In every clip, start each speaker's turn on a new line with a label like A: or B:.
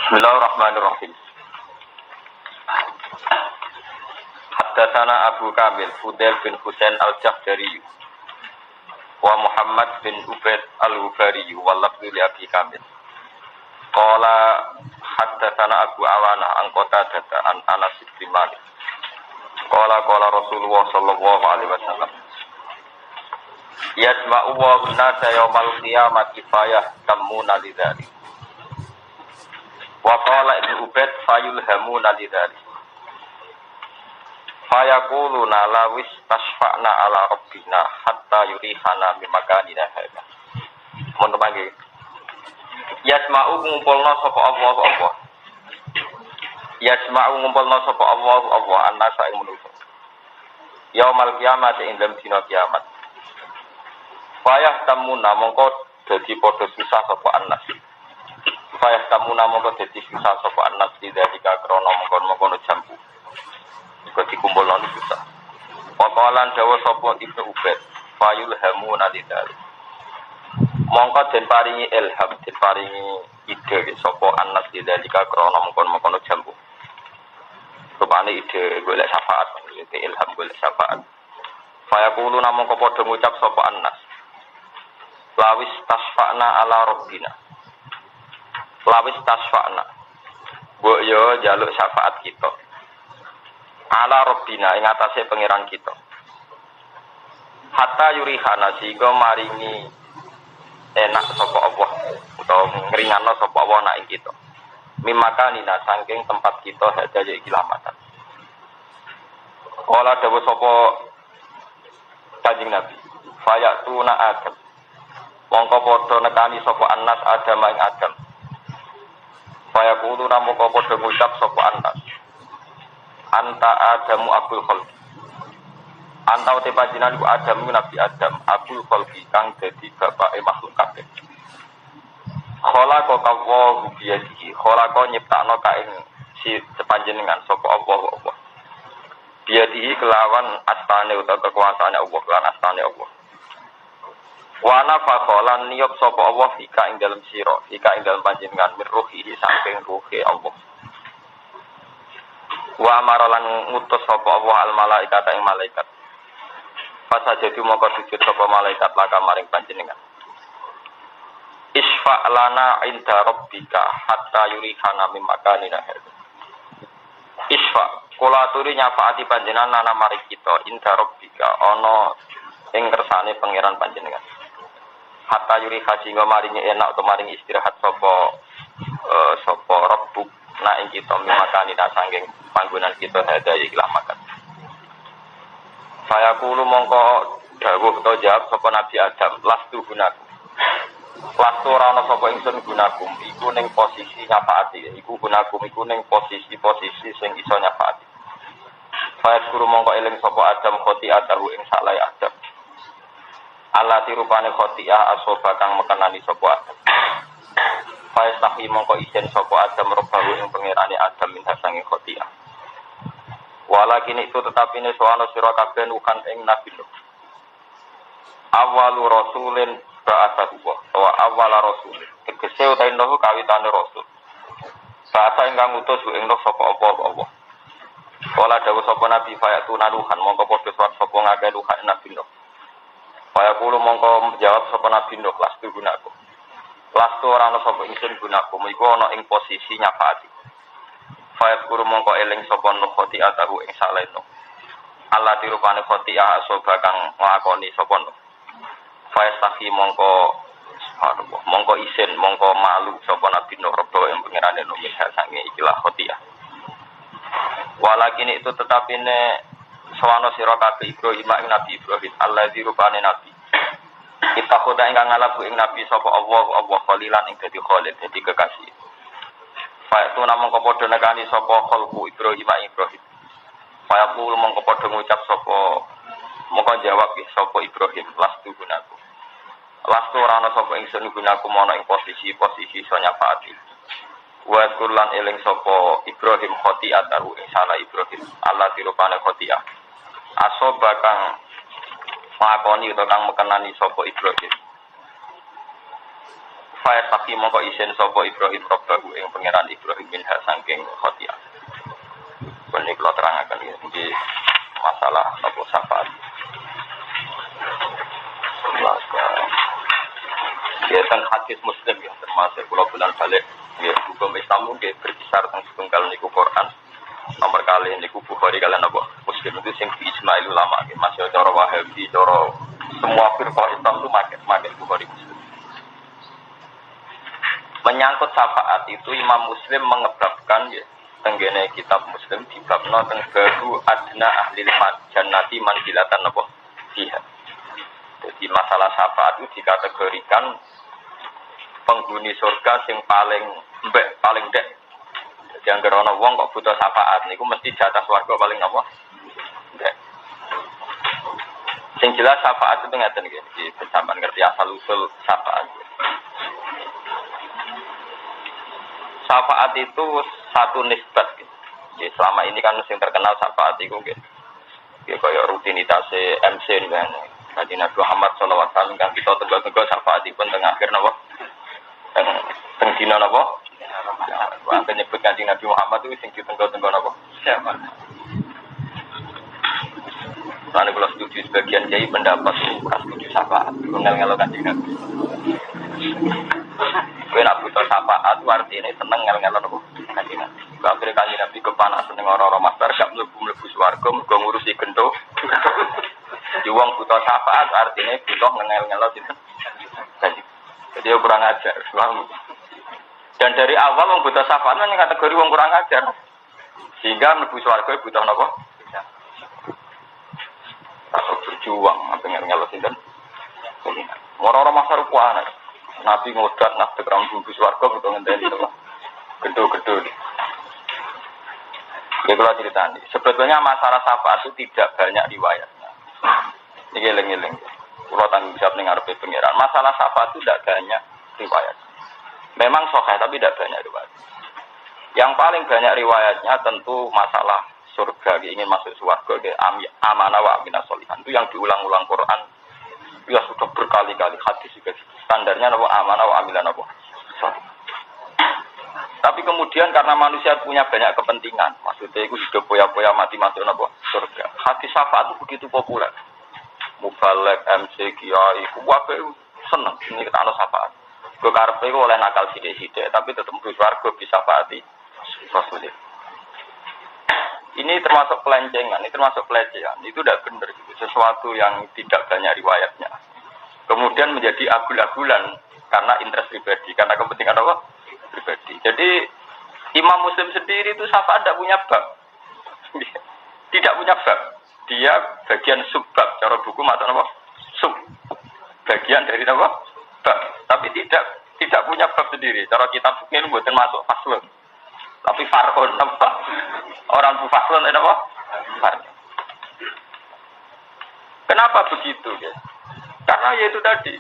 A: Bismillahirrahmanirrahim. Haddatsana Abu Kamil Fudail bin Husain al-Jahdari wa Muhammad bin Ubaid al-Hubari wa lafzu li Abi Kamil. Qala haddatsana Abu Awana an Qatadah an Anas bin Malik. Qala Rasulullah sallallahu alaihi wasallam. Yasma'u wa an-nasa yaumal qiyamati fayahtamuna lidzalik. Wa qala Ibnu Ubaid fayulhamuna lidzalik. Fayaquluna lawis tasfa'na ala rabbina hatta yurihana bimakanina hadza. Mun temange. Yasma'u ngumpulna sapa Allah. Yasma'u ngumpulna sapa Allah an-nasa ing manusa. Yaumal qiyamati ing dalem dina kiamat. Fayahtamuna mongko dadi padha susah sapa an-nas. Fayahtamuna mongko dadi susah sapa an-nas didalika krana mongkon-mongkon jambu. Iku dikumpulna susah. Waqalan dawa sapa Ibnu Ubaid fayulhamuna lidzalik. Mongko den paringi ilham, den paringi ide sapa an-nas didalika krana mongkon-mongkon jambu. Rupane ide golek syafaat, ilham golek syafaat. Fayaquluna mongko padha ngucap sapa an-nas. Lawis tasfa'na ala rabbina. Lawis tasfa'na. Mbok yo njaluk syafaat kita. Ala rabbina ing atase pangeran kita. Hatta yurihana sehingga maringi enak sapa Allah utawa ngringanno sapa Allah nak ing kita. Mimakanina saking tempat kita hadaya iki lamatan. Kala dawuh sapa Kanjeng Nabi, fayatuna Adam. Mongko padha nekani sapa annas Adam ing Adam. Fayaqulu mongko padha ngucap sapa annas. Anta Adamu Abul Khalqi. Anta uti panjenengan iku Adam Nabi Adam Abul Khalqi kang dadi bapake makhluk kabeh. Khalaqa Allahu biyadihi. Khalaqa nyiptakno ka ing si panjenengan sapa Allah. Biyadihi kelawan astane utawa kekuasaane Allah lan astane Allah. Wa nafakholan niyop sapa Allah ika ing dalem sira, ika ing dalem panjenengan mirruhi saking ruhe Allah. Wa amaralan ngutus sapa Allah al malaikata ing malaikat. Fasajadu moko sujud sapa malaikat laka maring panjenengan. Isfa lana inda rabbika hatta yurihana mim makanina hadza. Isfa kula aturi nyafaati panjenengan lana maring kita inda rabbika ana ing kersane pangeran panjenengan. Hatta yuri haji maringi enak atau maringi istirahat sopo rabbuk na ing kita mimakani sanging panggonan kita hadaya ikhlas makan. Saya kulo mongko dawuh to jawab sopo Nabi Adam lastu gunaku. Lastu ora ana sapa ingsun gunakum iku ning posisi nyafaati iku gunakum iku ning posisi sing iso nyafaati. Saya kulo mongko eling sapa Adam khoti atahu ing salai Adam. Allah tirupane khotiah asoba kang mekenani sapa Adam. Faistahi mongko ijen sapa Adam robahu ing pangerane Adam min hasange khotiah. Walakin itu tetapine soano sira kabeh ukan ing Nabi Nuh. Awalu rasulin ba'atsahu wa awala rasulin. Tegese utahe Nuh kawitane rasul. Saasa ingkang utus ing Nuh sapa Allah. Kala dawuh sapa Nabi fayatuna Nuhan mongko padha sapa ngakeh Nuhan Nabi Nuh. Kaya kulo mongko jawab sapa Nabi Nuh lastu gunaku. Lastu ora ana sapa ingsun gunaku, iku ana ing posisi nyafaati. Faya kulo mongko eling sapa Nuh khoti atahu ing saleno. Allah dirupane khoti asoba kang nglakoni sapa Nuh. Faya sahi mongko subhanallah, mongko isin mongko malu sapa Nabi Nuh rebo ing pangerane Nuh misal sange ikilah khoti. Walakin itu tetapine sawana sira kabeh Ibrahim ing Nabi Ibrahim allazi rupane nabi. Kita khoda ingkang ngalabu ing nabi sapa Allah khalilan ing dadi khalil dadi kekasih. Fa itu namung padha nekani sapa khalqu Ibrahim Ibrahim. Fa yaqul mongko padha ngucap sapa mongko jawab sapa Ibrahim lastu gunaku. Lastu ora ana sapa ingsun gunaku ana ing posisi iso nyafaati. Wa kullan eling sapa Ibrahim khotiat taru ing salah Ibrahim Allah dirupane khotiah. Asoba kang lakoni utawa kang mekenani sapa Ibrahim. Faya taki mongko isen sapa Ibrahim Rabbahu ing pangeran Ibrahim minha saking khotiah. Ini kalau terangkan ini masalah apa syafaat. Ya tentang hadis Muslim ya termasuk kalau bulan balik ya hukum Islam mungkin berkisar tentang setunggal niku Quran nomor kali niku Bukhari kalian apa Muslim itu sing ijma ulama masih cara Wahabi cara semua firqah Islam itu makin Bukhari Muslim. Menyangkut syafaat itu Imam Muslim mengebabkan ya tenggene kitab Muslim di babna teng baru adna ahlil jannati manzilatan apa fiha. Jadi masalah syafaat itu dikategorikan penghuni surga sing paling mbek paling dek. Jadi anggere ana wong kok butuh syafaat niku mesti jatah swarga paling apa? Dek. Sing jelas syafaat itu ngaten iki, sampeyan ngerti asal usul syafaat. Syafaat itu satu nisbat gitu. Jadi selama ini kan yang terkenal syafaat itu gitu. Ya kayak rutinitas MC ini kan. Nabi Muhammad SAW kan kita tegak-tegak syafaat pun tengah akhir napa? Teng dina napa? Wong nyebut Kanjeng Nabi Muhammad itu sing ditenggo-tenggo napa? Siapa? Karena kalau setuju sebagian kiai pendapat bukan setuju syafaat. Ngel-ngelo Kanjeng Nabi. Kowe nak butuh syafaat artine seneng ngel-ngelo napa? Kanjeng Nabi. Akhire Kanjeng Nabi kepanasan ning ora-ora master gak mlebu-mlebu swarga mergo ngurusi gento. Di wong butuh syafaat artine butuh ngel-ngelo sinten? Jadi kurang ajar, paham? Dan dari awal wong butuh syafaat nang kategori wong kurang ajar. Sehingga mlebu swarga butuh napa? Berjuang apa ngel-ngelo sinten? Ora-ora master kuwi Nabi ngodat nak tegram bumbu swarga butuh ngenteni to. Gedho-gedho. Ya kalau ceritanya, sebetulnya masalah syafaat itu tidak banyak riwayatnya. Ini geleng-geleng. Kalau tanggung jawab ning arepe pengiran, masalah syafaat itu tidak banyak riwayat. Memang sahih tapi tidak banyak riwayat. Yang paling banyak riwayatnya tentu masalah surga, ingin masuk surga, amanah wa aminah solihan. Itu yang diulang-ulang Quran. Ya sudah berkali-kali hadis juga. Standarnya apa amanah wa aminah apa. Tapi kemudian karena manusia punya banyak kepentingan, maksudnya itu hidup poya-poya mati masuk apa surga. Hadis syafaat itu begitu populer. Mubalek, MC, Kiai, wabe seneng ini kita ada syafaat. Gue karpe gue oleh nakal sidik-sidik, tapi tetap bersuarga bisa syafaati Rasulullah. Ini termasuk pelencengan, ini termasuk pelecehan. Itu tidak benar, sesuatu yang tidak banyak riwayatnya. Kemudian menjadi agul-agulan karena interest pribadi, karena kepentingan apa? Pribadi. Jadi Imam Muslim sendiri itu syafaat tidak punya bab, tidak punya bab. Dia bagian subbab, cara buku atau apa? Sub, bagian dari apa? Bab. Tapi tidak punya bab sendiri. Cara kitab fikih ini bukan masuk faslun, tapi farqun apa? Orang bu faslun itu apa? Farqun. Kenapa begitu? Ya? Karena yaitu tadi.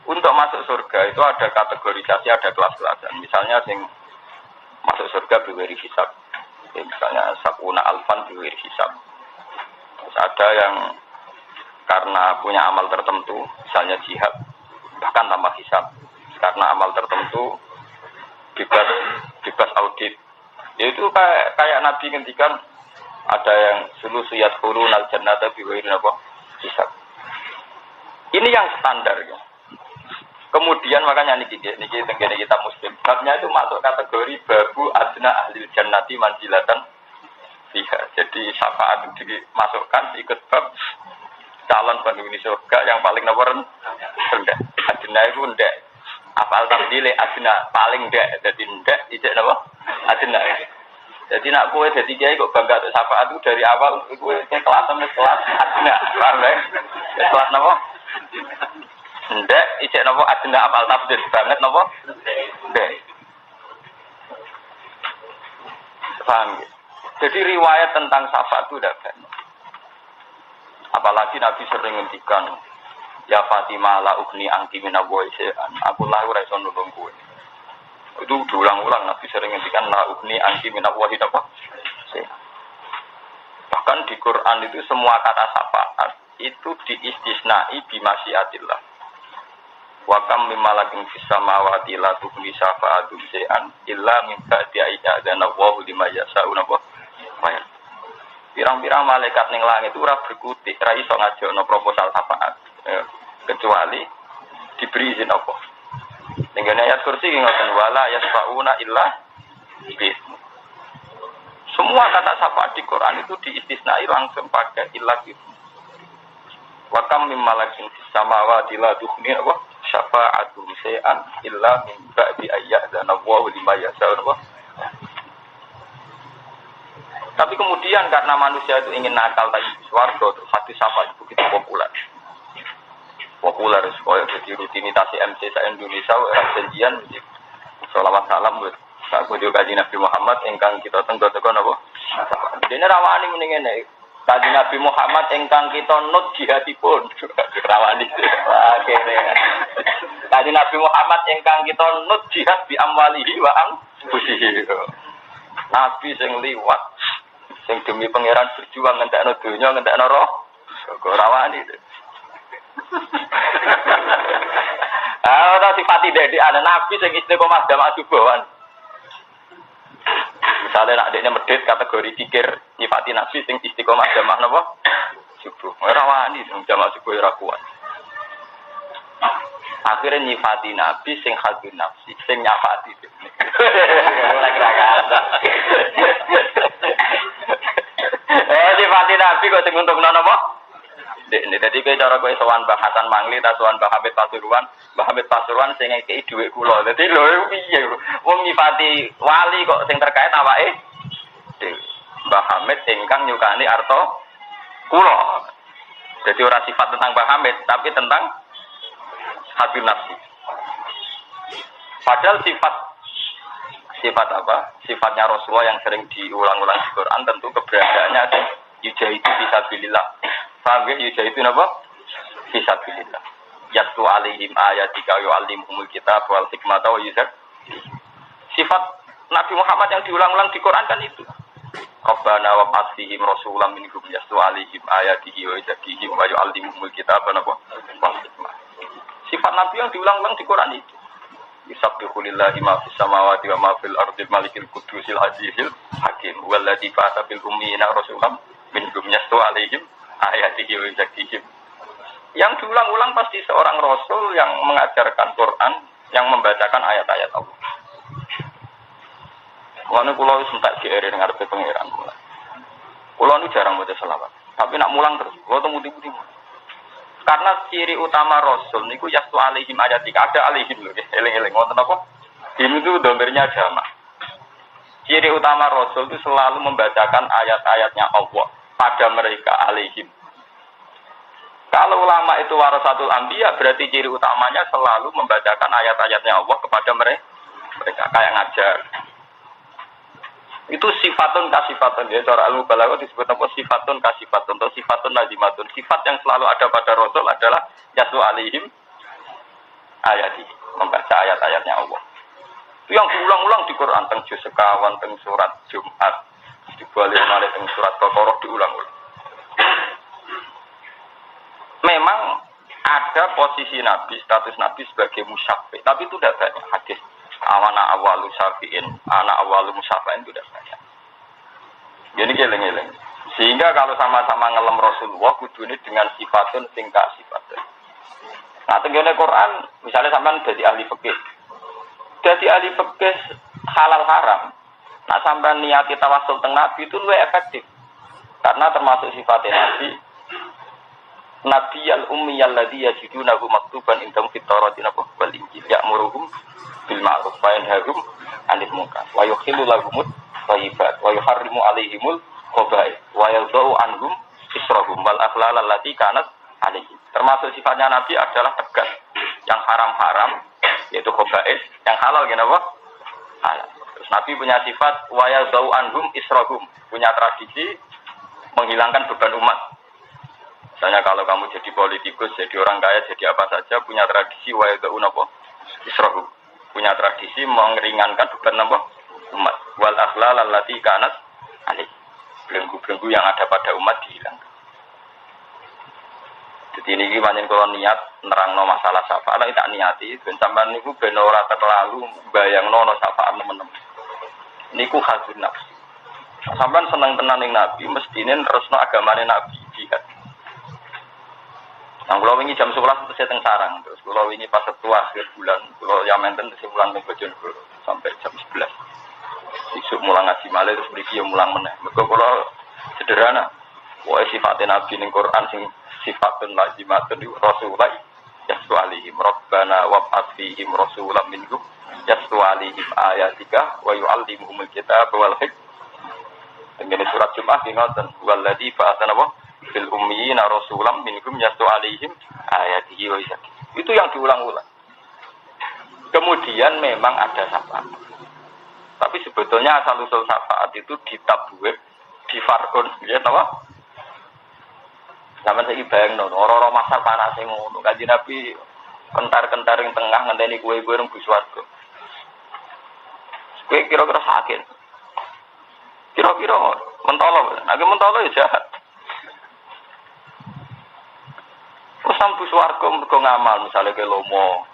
A: Untuk masuk surga itu ada kategorisasi, ada kelas-kelasan. Misalnya sing masuk surga biwiri hisab. Ya, misalnya sabuna alfan biwiri hisab. Terus ada yang karena punya amal tertentu, misalnya jihad, bahkan tanpa hisab. Karena amal tertentu bebas audit. Itu kayak Nabi ngendikan ada yang sulusiyat qulun al-jannata biwiri apa? Hisab. Ini yang standar ya. Kemudian makanya niki tenggene kita Muslim. Babnya itu masuk kategori babu adna ahlil jannati manzilatan fiha. Jadi syafaat itu dimasukkan ikut bab calon penghuni surga yang paling nomor rendah. Adna itu ndek. Apal tabdile adna paling ndek. Jadi ndek ijek napa? Adna. Jadi nak kowe dadi kiai kok bangga untuk syafaat itu dari awal kowe kelas adna. Paham ya? Kelas napa? Ndek, ijek nopo adna apal tafsir banget nopo? Ndek. Paham ya? Jadi riwayat tentang syafaat itu tidak banyak. Apalagi Nabi sering ngendikan, ya Fatimah la ugni angki minabwa ise'an. Aku lah ora iso nulung kowe. Itu diulang-ulang Nabi sering ngendikan la ugni angki minabwa apa? Bahkan di Quran itu semua kata syafaat itu diistisnai bimasyiatillah. Wa kam mim malakin fis samawati la tughni syafa'atu syai'an illa min ba'di ayyadzana Allahu liman yasha'u napa. Pirang-pirang malaikat ning langit ora berkutik, ora iso ngajakno proposal syafaat. Kecuali diberi izin apa. Ning ayat kursi ngoten wala yasfauna illa bi. Semua kata syafaat di Quran itu diistisnai langsung pakai illa bi. Wa kam mim malakin fis samawati la tughni apa syafa'atu syai'an illa min ba'di ayyadzana Allahu liman yasha'u. Tapi kemudian karena manusia itu ingin nakal tadi swarga, terus hadis syafaat itu begitu populer. Populer supaya jadi rutinitas MC sa Indonesia janjian sholawat salam buat aku juga kaji Nabi Muhammad ingkang kita tenggo-tenggo napa. Dene rawani mendingan kaji Nabi Muhammad ingkang kita nut jihadipun rawani. Akhire. Kaji Nabi Muhammad ingkang kita nut jihad bi amwalihi wa anfusihi. Nabi sing liwat sing demi pangeran berjuang ngentekno donya ngentekno roh kok rawani. Ora sifati dadi ana nabi sing istiqomah jamaah subuhan. Misalnya nak dekne medhit kategori pikir nyifati nabi sing istiqomah jamaah napa? Subuh. Ora wani jamaah subuh ora kuat. Akhirnya nyifati nabi sing hadun nafsi, sing nyafati. Ora kira-kira. Nyifati nabi kok sing untungno napa? Ini tadi kowe cara kowe sowan Mbah Hasan Mangli ta sowan Mbah Hamid Pasuruan sing ngekeki dhuwit kula. Dadi lho piye wong nyifati wali kok sing terkait awake dhewe. Mbah Hamid ingkang nyukani arta kula. Jadi ora sifat tentang Mbah Hamid tapi tentang hadun nafsi. Padahal sifat apa? Sifatnya Rasulullah yang sering diulang-ulang di Quran tentu keberadaannya yujahidu fisabilillah. Paham ya, yujahidu apa? Fisabilillah. Yatlu alaihim ayatika yu'allimuhumul kitab wal hikmata wa yuzak. Sifat Nabi Muhammad yang diulang-ulang di Quran kan itu. Rabbana wa ba'athihim rasulam minhum yatlu alaihim ayatihi wa yuzakihim wa yu'allimuhumul kitab wal hikmah. Sifat Nabi yang diulang-ulang di Quran itu. Yusabbihu lillahi ma fis samawati wa ma fil ardi malikil qudusil azizil hakim walladzi ba'atha bil ummiyina rasulam minhum yatlu alaihim ayatihi wa zakihim. Yang diulang-ulang pasti seorang rasul yang mengajarkan Quran, yang membacakan ayat-ayat Allah. Mulane kula wis entek GR ning ngarepe pangeran kula. Kula nu jarang maca selawat, tapi nak mulang terus, kula temu-temu. Karena ciri utama rasul niku yastu alaihim ayatika, ada alaihim lho, eling-eling wonten apa? Ini itu domirnya jamaah. Ciri utama rasul itu selalu membacakan ayat-ayatnya Allah pada mereka alaihim. Kalau ulama itu warasatul anbiya berarti ciri utamanya selalu membacakan ayat-ayatnya Allah kepada mereka kayak ngajar. Itu sifatun kasifatun ya, cara ilmu balaghah disebut apa sifatun kasifatun atau sifatun lazimatun. Sifat yang selalu ada pada rasul adalah yatlu alaihim ayati, membaca ayat-ayatnya Allah. Itu yang diulang-ulang di Quran teng juz sekawan teng surat Jumat, dibalik malih teng surat Baqarah diulang-ulang. Memang ada posisi Nabi, status Nabi sebagai musyafi, tapi itu tidak banyak hadis. Awana awalu syafi'in, anak awalu musyafi'in itu tidak banyak. Jadi geleng-geleng. Sehingga kalau sama-sama ngelem Rasulullah, kudune dengan sifatun singkat sifatun. Nah, tenggene Quran, misalnya sampean jadi ahli fikih. Jadi ahli fikih halal haram. Nah, sampean niati tawasul teng Nabi itu lebih efektif. Karena termasuk sifatnya Nabi al-ummi alladhi yajidunahu maktuban indahum fit Taurati wal Injil ya'muruhum bil ma'ruf wa yanhahum 'anil munkar wa yuhillu lahumut thayyibat wa yuharrimu 'alaihimul khaba'ith wa yadh'u anhum israhum wal aghlal allati kanat 'alaihim. Termasuk sifatnya Nabi adalah tegas. Yang haram-haram yaitu khaba'ith, yang halal apa? Halal. Terus Nabi punya sifat wa yadh'u anhum israhum, punya tradisi menghilangkan beban umat. Misalnya kalau kamu jadi politikus, jadi orang kaya, jadi apa saja, punya tradisi wa'idha'un apa? Israhu. Punya tradisi mengeringankan beban apa? Umat. Wal akhlal allati kanat alih. Belenggu-belenggu yang ada pada umat dihilangkan. Jadi ini pancen kula niat nerangno masalah syafaat nek tak niati ben sampean niku ben ora terlalu bayangno ono syafaat temen-temen. Niku hazun nafsi. Sampean seneng tenan ning Nabi, mestine terusno agamane Nabi jihad. Nah, kalau wingi jam 11 itu saya teng sarang, terus kalau wingi pas setua akhir bulan, kalau yang menten terus pulang ke Bojonegoro sampai jam 11. Isuk mulang ngaji malih terus mriki yo mulang meneh. Mergo kalau sederhana, wae sifatnya Nabi ning Quran sing sifatun lazimatun Rasulullah yaslu alaihim rabbana wab'ats fihim rasulan minhum yaslu alaihim ayatika wa yu'allimuhumul kitaba wal hikmah. Ini surat Jumat ngoten, waladzi ba'atsana wa fil ummiyina rasulam minhum yastu alaihim ayatihi wa izaki. Itu yang diulang-ulang. Kemudian memang ada syafaat. Tapi sebetulnya asal usul syafaat itu ditabwib, difarkun, ya tahu? Sampeyan saiki bayangno, ora-ora masa panas sing ngono. Kanjeng Nabi kentar-kentar ing tengah ngenteni kowe-kowe nang bus warga. Kowe kira-kira sakit. Kira-kira mentolo, nek mentolo ya jahat. Sampu swarga mergo ngamal, misalnya ke lomo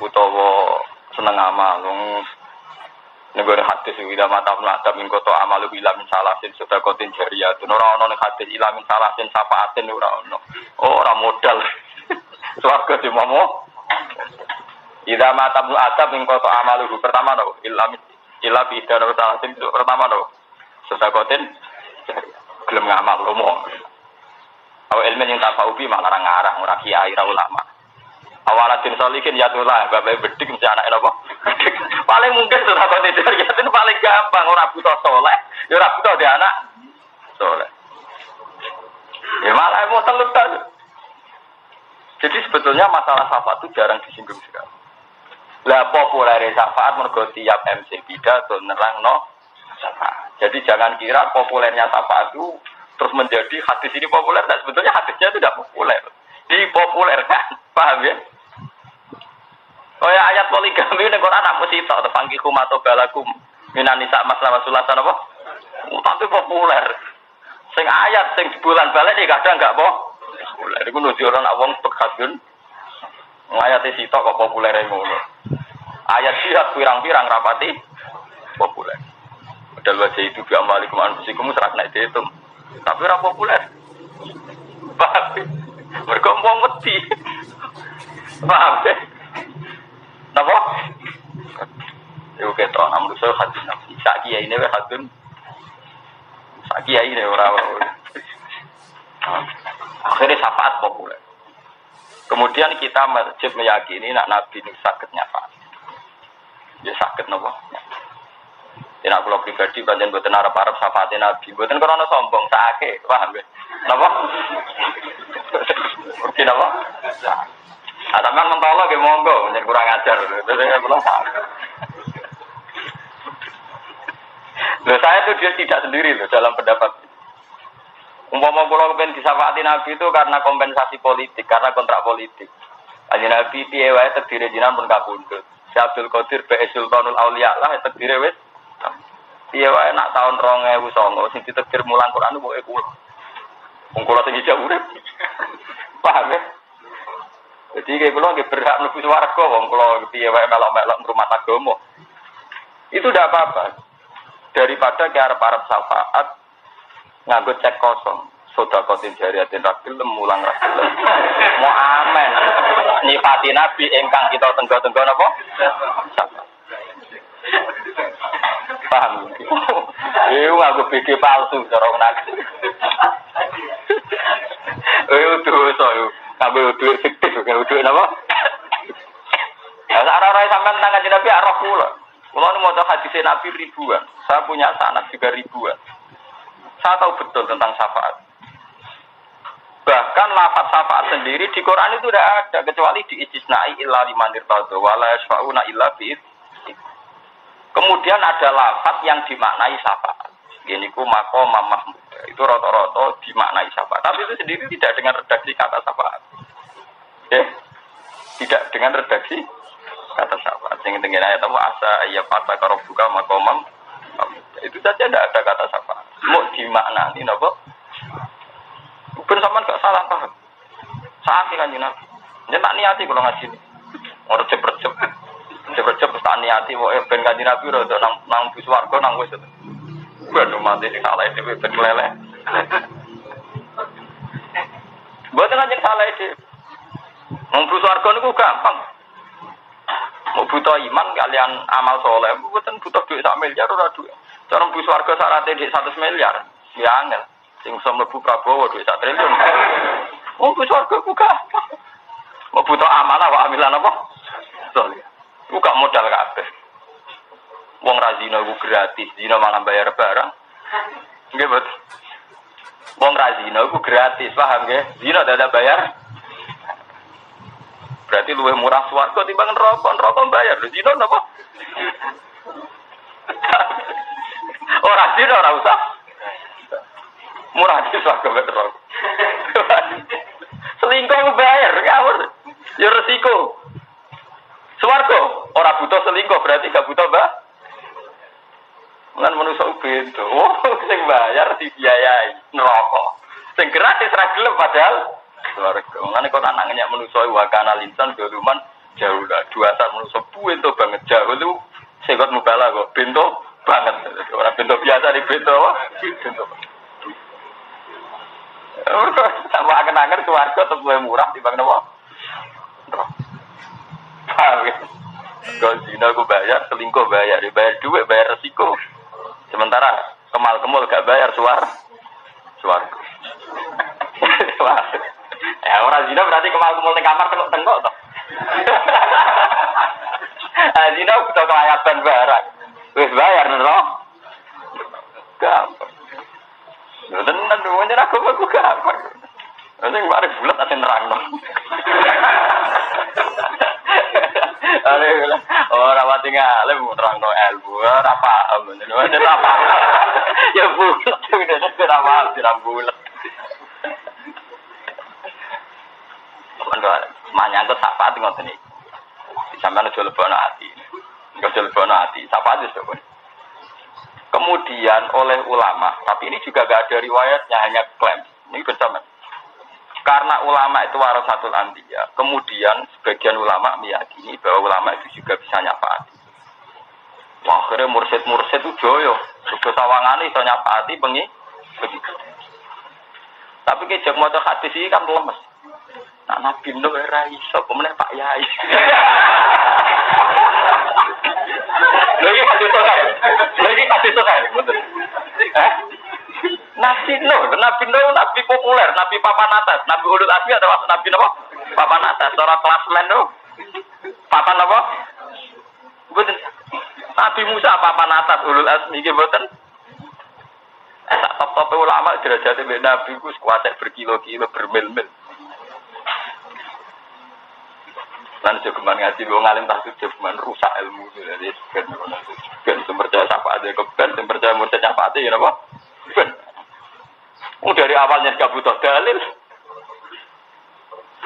A: utawa seneng amal, negara hadis wila mata mata min koto amal wila min salasin sedekatin jariyatun. Ora ono ning hadis ila min salasin sapaatin ora ono. Oh, ora modal. Swarga di momo. Ila mata mata min koto amal pertama to, ila bidana salasin pertama to. Sedekatin gelem ngamal lomo. Awal ilmu yang tak tahu bi malah ngarang orang kiai ulama. Awalatin solikin ya tulah, bapak bedik mesti anak apa? Paling mungkin sudah kau tidak itu paling gampang orang butuh soleh, orang butuh dia anak soleh. Ya malah mau telut kan. Jadi sebetulnya masalah syafaat itu jarang disinggung sekali. Lah populer syafaat mergo tiap MC pidato nerang no syafaat. Jadi jangan kira populernya syafaat itu terus menjadi hadis ini populer, dan sebetulnya hadisnya itu tidak populer, dipopulerkan, paham ya? Oh ya ayat poligami ini Quran anak mesti tahu, tefangkikum atau balakum minanisa masalah sulatan apa? Tapi populer, sing ayat sing bulan balik ini kadang enggak populer, itu nunjuk orang awang berkadun, ayat itu kok populer yang ngono, ayat siap pirang-pirang rapati populer, padahal wajah itu biamalikum anfusikum serak naik itu. Tapi ora populer. Paham? Mergo wong wedi. Paham deh. Napa? Yo ketok amru so hadis nafsi. Sak kiai ne wae hadun. Sak kiai ne ora. Akhirnya syafaat populer. Kemudian kita wajib meyakini nak Nabi ini sakit nyafaat. Dia sakit napa? Nek kula pribadi pancen mboten arep-arep syafaate Nabi, mboten krana sombong sakake, paham ya? Napa? Mungkin napa? Ah, sampean mentolo nggih monggo, nek kurang ajar. Terus kula paham. Loh, saya itu dia tidak sendiri loh dalam pendapat. Umpama kula kepen disyafaati Nabi itu karena kompensasi politik, karena kontrak politik. Kanjeng Nabi piye wae terdiri jinan pun kabundut. Si Abdul Qadir Bae Sultanul Auliya lah terdiri wis. Iya wae nak tahun 2009 sing ditekir mulang Quran pokoke kula. Wong kula sing iki urip. Paham ya? Jadi kayak kula nggih berhak mlebu swarga wong kula piye wae melok-melok rumah agama. Itu tidak apa-apa. Daripada ke arep-arep syafaat nganggo cek kosong. Sedekatin jariyatin rabil mulang rabil. Mau amen. Nyifati Nabi ingkang kita tenggo-tenggo napa? Paham? Iku aku pikir palsu cara nak. Dosa yo. Kabeh duit fiktif, duit napa? Ora-ora sampean nang kanjeng Nabi arep kula. Kula nu maca hadis Nabi ribuan. Saya punya sanad juga ribuan. Saya tahu betul tentang syafaat. Bahkan lafaz syafaat sendiri di Quran itu tidak ada kecuali diistisnai illa liman irtadha wala yasfauna illa bi. Kemudian ada lafaz yang dimaknai syafaat. Ini ku maqam mahmud. Itu rata-rata dimaknai syafaat. Tapi itu sendiri tidak dengan redaksi kata syafaat. Tidak dengan redaksi kata syafaat. Yang tinggi ayat apa asa ya fata karobuka maqamam. Itu saja tidak ada kata syafaat. Mau dimaknai napa? Bukan sama enggak salah paham. Sakit Kanjeng Nabi. Yen tak niati kula ngaji. Ora jep-jep. Jep-jep tak niati kok ben Kanjeng Nabi ora nang bus warga nang wis. Waduh mati sing salah dhewe ben lele. Mboten Kanjeng salah dhewe. Wong bus warga niku gampang. Mau butuh iman kalian amal soleh, mboten butuh duit 1 miliar ora duit. Cara bus warga syaratnya di 100 miliar. Ya angel. Sing iso mlebu Prabowo duit 1 triliun. Oh bus warga ku gampang. Mau butuh amanah kok amilan apa? Soleh. Ku gak modal kabeh. Wong ra zina iku gratis, zina malah bayar barang. Nggih, betul. Wong ra zina iku gratis, paham nggih? Zina dadak bayar. Berarti luwih murah swarga timbang neraka bayar. Lho zina napa? Ora zina ora usah. Murah di swarga neraka. Selingkuh bayar, ngawur. Ya resiko. Swarga ora butuh selingkuh berarti gak butuh Lan manusa beda. Oh, sing bayar dibiayai neraka. Sing gratis ra gelem padahal swarga. Ngene kok nang nyak manusa wa kana linsan doluman jauh lah. Dua saat manusa bento banget jauh itu sekot mubala kok bento banget. Ora bento biasa di bento. Bento. Ora sama angen-angen swarga tetep murah dibanding napa? Paham ya? Kalau zina aku bayar, selingkuh bayar, bayar duit, bayar resiko. Sementara kemal-kemul gak bayar suara. Ya orang zina berarti kemal-kemul di kamar tengok-tengok toh. Zina butuh kelayakan barang. Wis bayar nero. Gampang. Tenan duwene aku gampang. Nanti mari bulat asin nerangno. Ora wati ngalem nerangno ilmu, ora paham. Ora paham. Ya bulat ora paham, ora bulat. Manyangkut sapa ngoten iki. Sampeyan aja lebono ati. Aja lebono ati. Sapa wis kok. Kemudian oleh ulama, tapi ini juga gak ada riwayatnya, hanya klaim. Ini bersama. Karena ulama itu warasatul anbiya, kemudian sebagian ulama meyakini bahwa ulama itu juga bisa nyafaati. Wah, akhirnya mursid itu joyo, sudah sawangane iso nyafaati begitu. Tapi kejak maca hadis ini kan lemes. Nah, Nabi Nuh ora iso, kemudian Pak Yai. Lagi hadis itu kan, betul. Nabi Nuh, Nabi populer, Nabi papan atas, Nabi ulul azmi atau Nabi apa? Papan atas, seorang klasmen tuh. Papan apa? Betul. Nabi Musa papan atas, ulul azmi gitu betul. Tak top ulama derajatnya Nabi ku kuasa berkilo-kilo, bermil-mil. Lan jogeman ngaji wong alim tak jogeman rusak ilmu jadi ben percaya apa ada keben percaya murtad apa ada ya napa? Ben. Dari awalnya gak butuh dalil.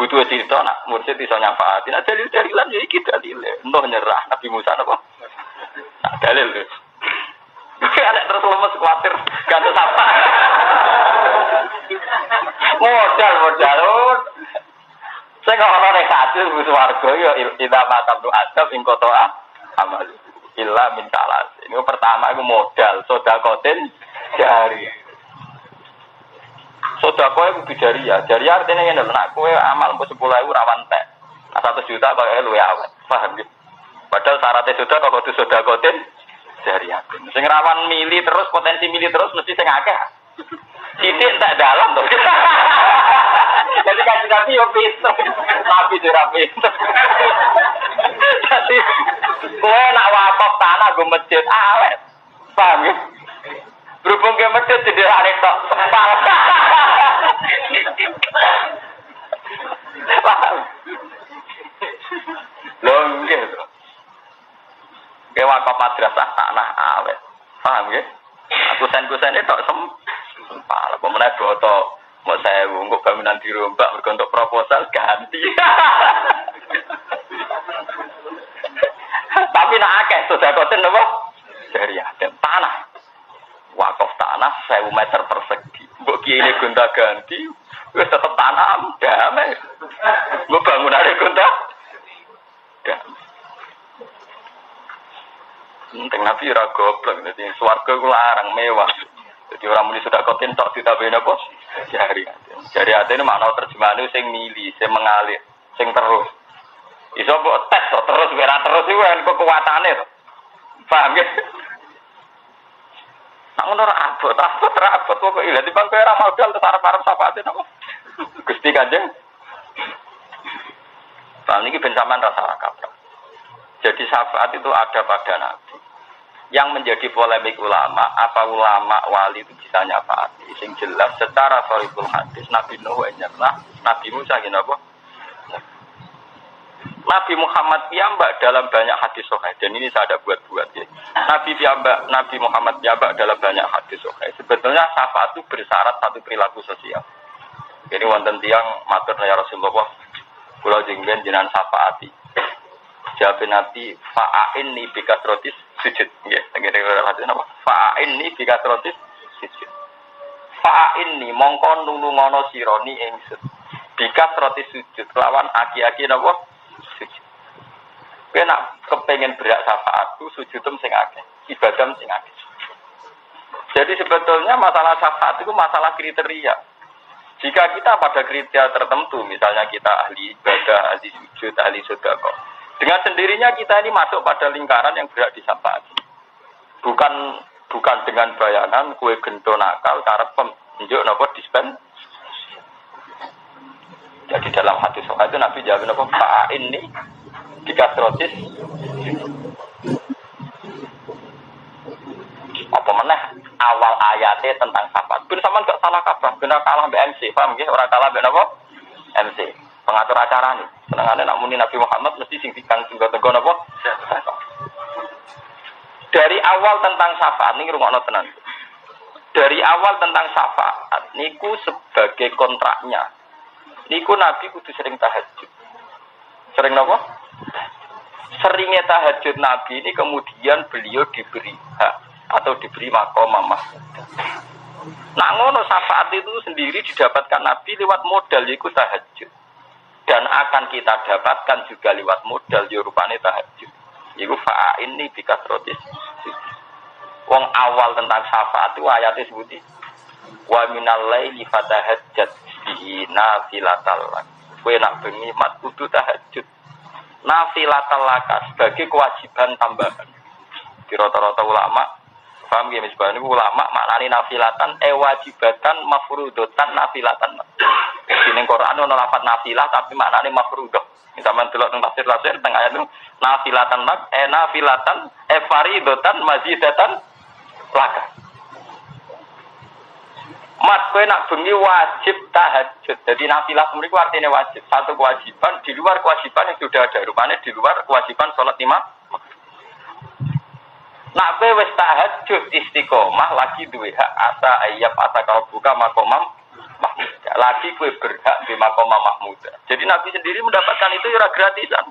A: Butuh cerita nak murtad iso nyafaati. Nah dalil-dalilan ya iki dalil. Entah nyerah Nabi Musa napa? Nah dalil. Ada terus lemes kuatir ganti apa? Modal. Saya nggak orang rekati bus warga ya tidak matam tu adab ingkotoa amal illa minta las. Ini pertama itu modal sodakotin jari. Sodako itu jari ya. Jari artinya yang nak kue amal untuk 10.000 rawan teh. 1 juta pakai lu ya awet. Paham gitu. Padahal syaratnya sudah kalau itu sodakotin jari ya. Sing rawan mili terus potensi mili terus mesti sing akeh. Sidik tak dalam tuh. Jadi kasih yo pinter, tapi tidak pinter. Jadi, gue nak wakaf tanah gue masjid awet, paham ya? Berhubung ke masjid tidak ada tok sepal. Paham? Loh gitu. Ke wakaf madrasah tanah awet, paham ya? Aku sen itu tok sempal, pemenang boto. Mau saya untuk bangunan dirombak untuk proposal ganti. Tapi nak akeh sudah koten apa? Dari ada tanah. Wakaf tanah 1.000 meter persegi. Mbok kiye gonta ganti Wis tetep tanam, damai. Gue bangunane kontak. Penting Nabi ora goblok, jadi swarga ku larang mewah. Jadi orang muni sudah kotin tok ditambahin apa? Jari atene makna terjemahane sing mili, sing mengalir, sing terus. Iso kok tes terus ora terus iku kan kekuatane to. Paham ya? Nak ngono ora abot kok ilang di bangku era modal terus arep-arep syafaate napa? Gusti Kanjeng. Paham iki ben sampean rasa kaprah. Jadi syafaat itu ada pada Nabi. Yang menjadi polemik ulama, apa ulama wali itu bisa nyafaati? Sing jelas secara sahihul hadis Nabi Nuh nyerah, Nabi Musa gini apa? Nabi Muhammad piyambak dalam banyak hadis sahih, dan ini saya ada buat-buat ya. Nabi Muhammad piyambak dalam banyak hadis sahih. Sebetulnya syafaat itu bersyarat satu perilaku sosial. Jadi wonten tiyang matur ya Rasulullah, kula jengben jenengan syafaati. Jawab Nabi, fa'ainni bikasrotis sujud. Ya, ngene hadis napa? Fa'ainni bikasrotis sujud. Fa'ainni mongko nulungono sironi ingsun. Bikasrotis sujud lawan aki-aki napa? Sujud. Kowe nak kepengin berak syafaat ku sujudem sing akeh, ibadah sing akeh. Jadi sebetulnya masalah syafaat itu masalah kriteria. Jika kita pada kriteria tertentu, misalnya kita ahli ibadah, ahli sujud, ahli sedekah, dengan sendirinya kita ini masuk pada lingkaran yang berhak disyafaati. Bukan dengan bayangan kue gento nakal karep penunjuk napa dispen. Jadi dalam hadis sahih itu Nabi jawab napa fa ini dikasrotis. Apa meneh awal ayatnya tentang syafaat. Ben sampean gak salah kaprah, bener kalah mbek MC, paham nggih? Ora kalah mbek napa? MC. Pengatur acara nih, senengane nak muni Nabi Muhammad mesti sing tenggo-tenggo napa? Dari awal tentang syafaat niki rungokno tenan. Dari awal tentang syafaat niku sebagai kontraknya. Niku Nabi kudu sering tahajud. Sering napa? Seringnya tahajud Nabi ini kemudian beliau diberi hak atau diberi makomah. Nah ngono syafaat itu sendiri didapatkan Nabi lewat modal yaitu tahajud. Dan akan kita dapatkan juga lewat modal rupane tahajud. Iku fa'in ini bikasrotis. Wong awal tentang syafaat itu ayatnya sebuti wa minal laili fatahajjat bihi nafilatal lak. Kowe nak bengi mat kudu tahajud. Nafilatal lak sebagai kewajiban tambahan. Di rata-rata ulama paham ya misbah ini ulama maknane nafilatan wajibatan mafrudotan nafilatan. Di Quran ono lafaz nafilah tapi maknane mafrudah. Sampeyan delok teng tafsir teng ayat itu nafilatan lak nafilatan faridatan mazidatan laka. Mat kowe nak bengi wajib tahajud. Jadi nafilah mriku artinya wajib, satu kewajiban di luar kewajiban yang sudah ada. Rupane di luar kewajiban salat lima. Nak kowe wis tahajud istiqomah lagi duwe hak asa ayyab ataka buka makomam mahmud. Lagi kowe berhak di makomam mahmud. Jadi Nabi sendiri mendapatkan itu ora gratisan.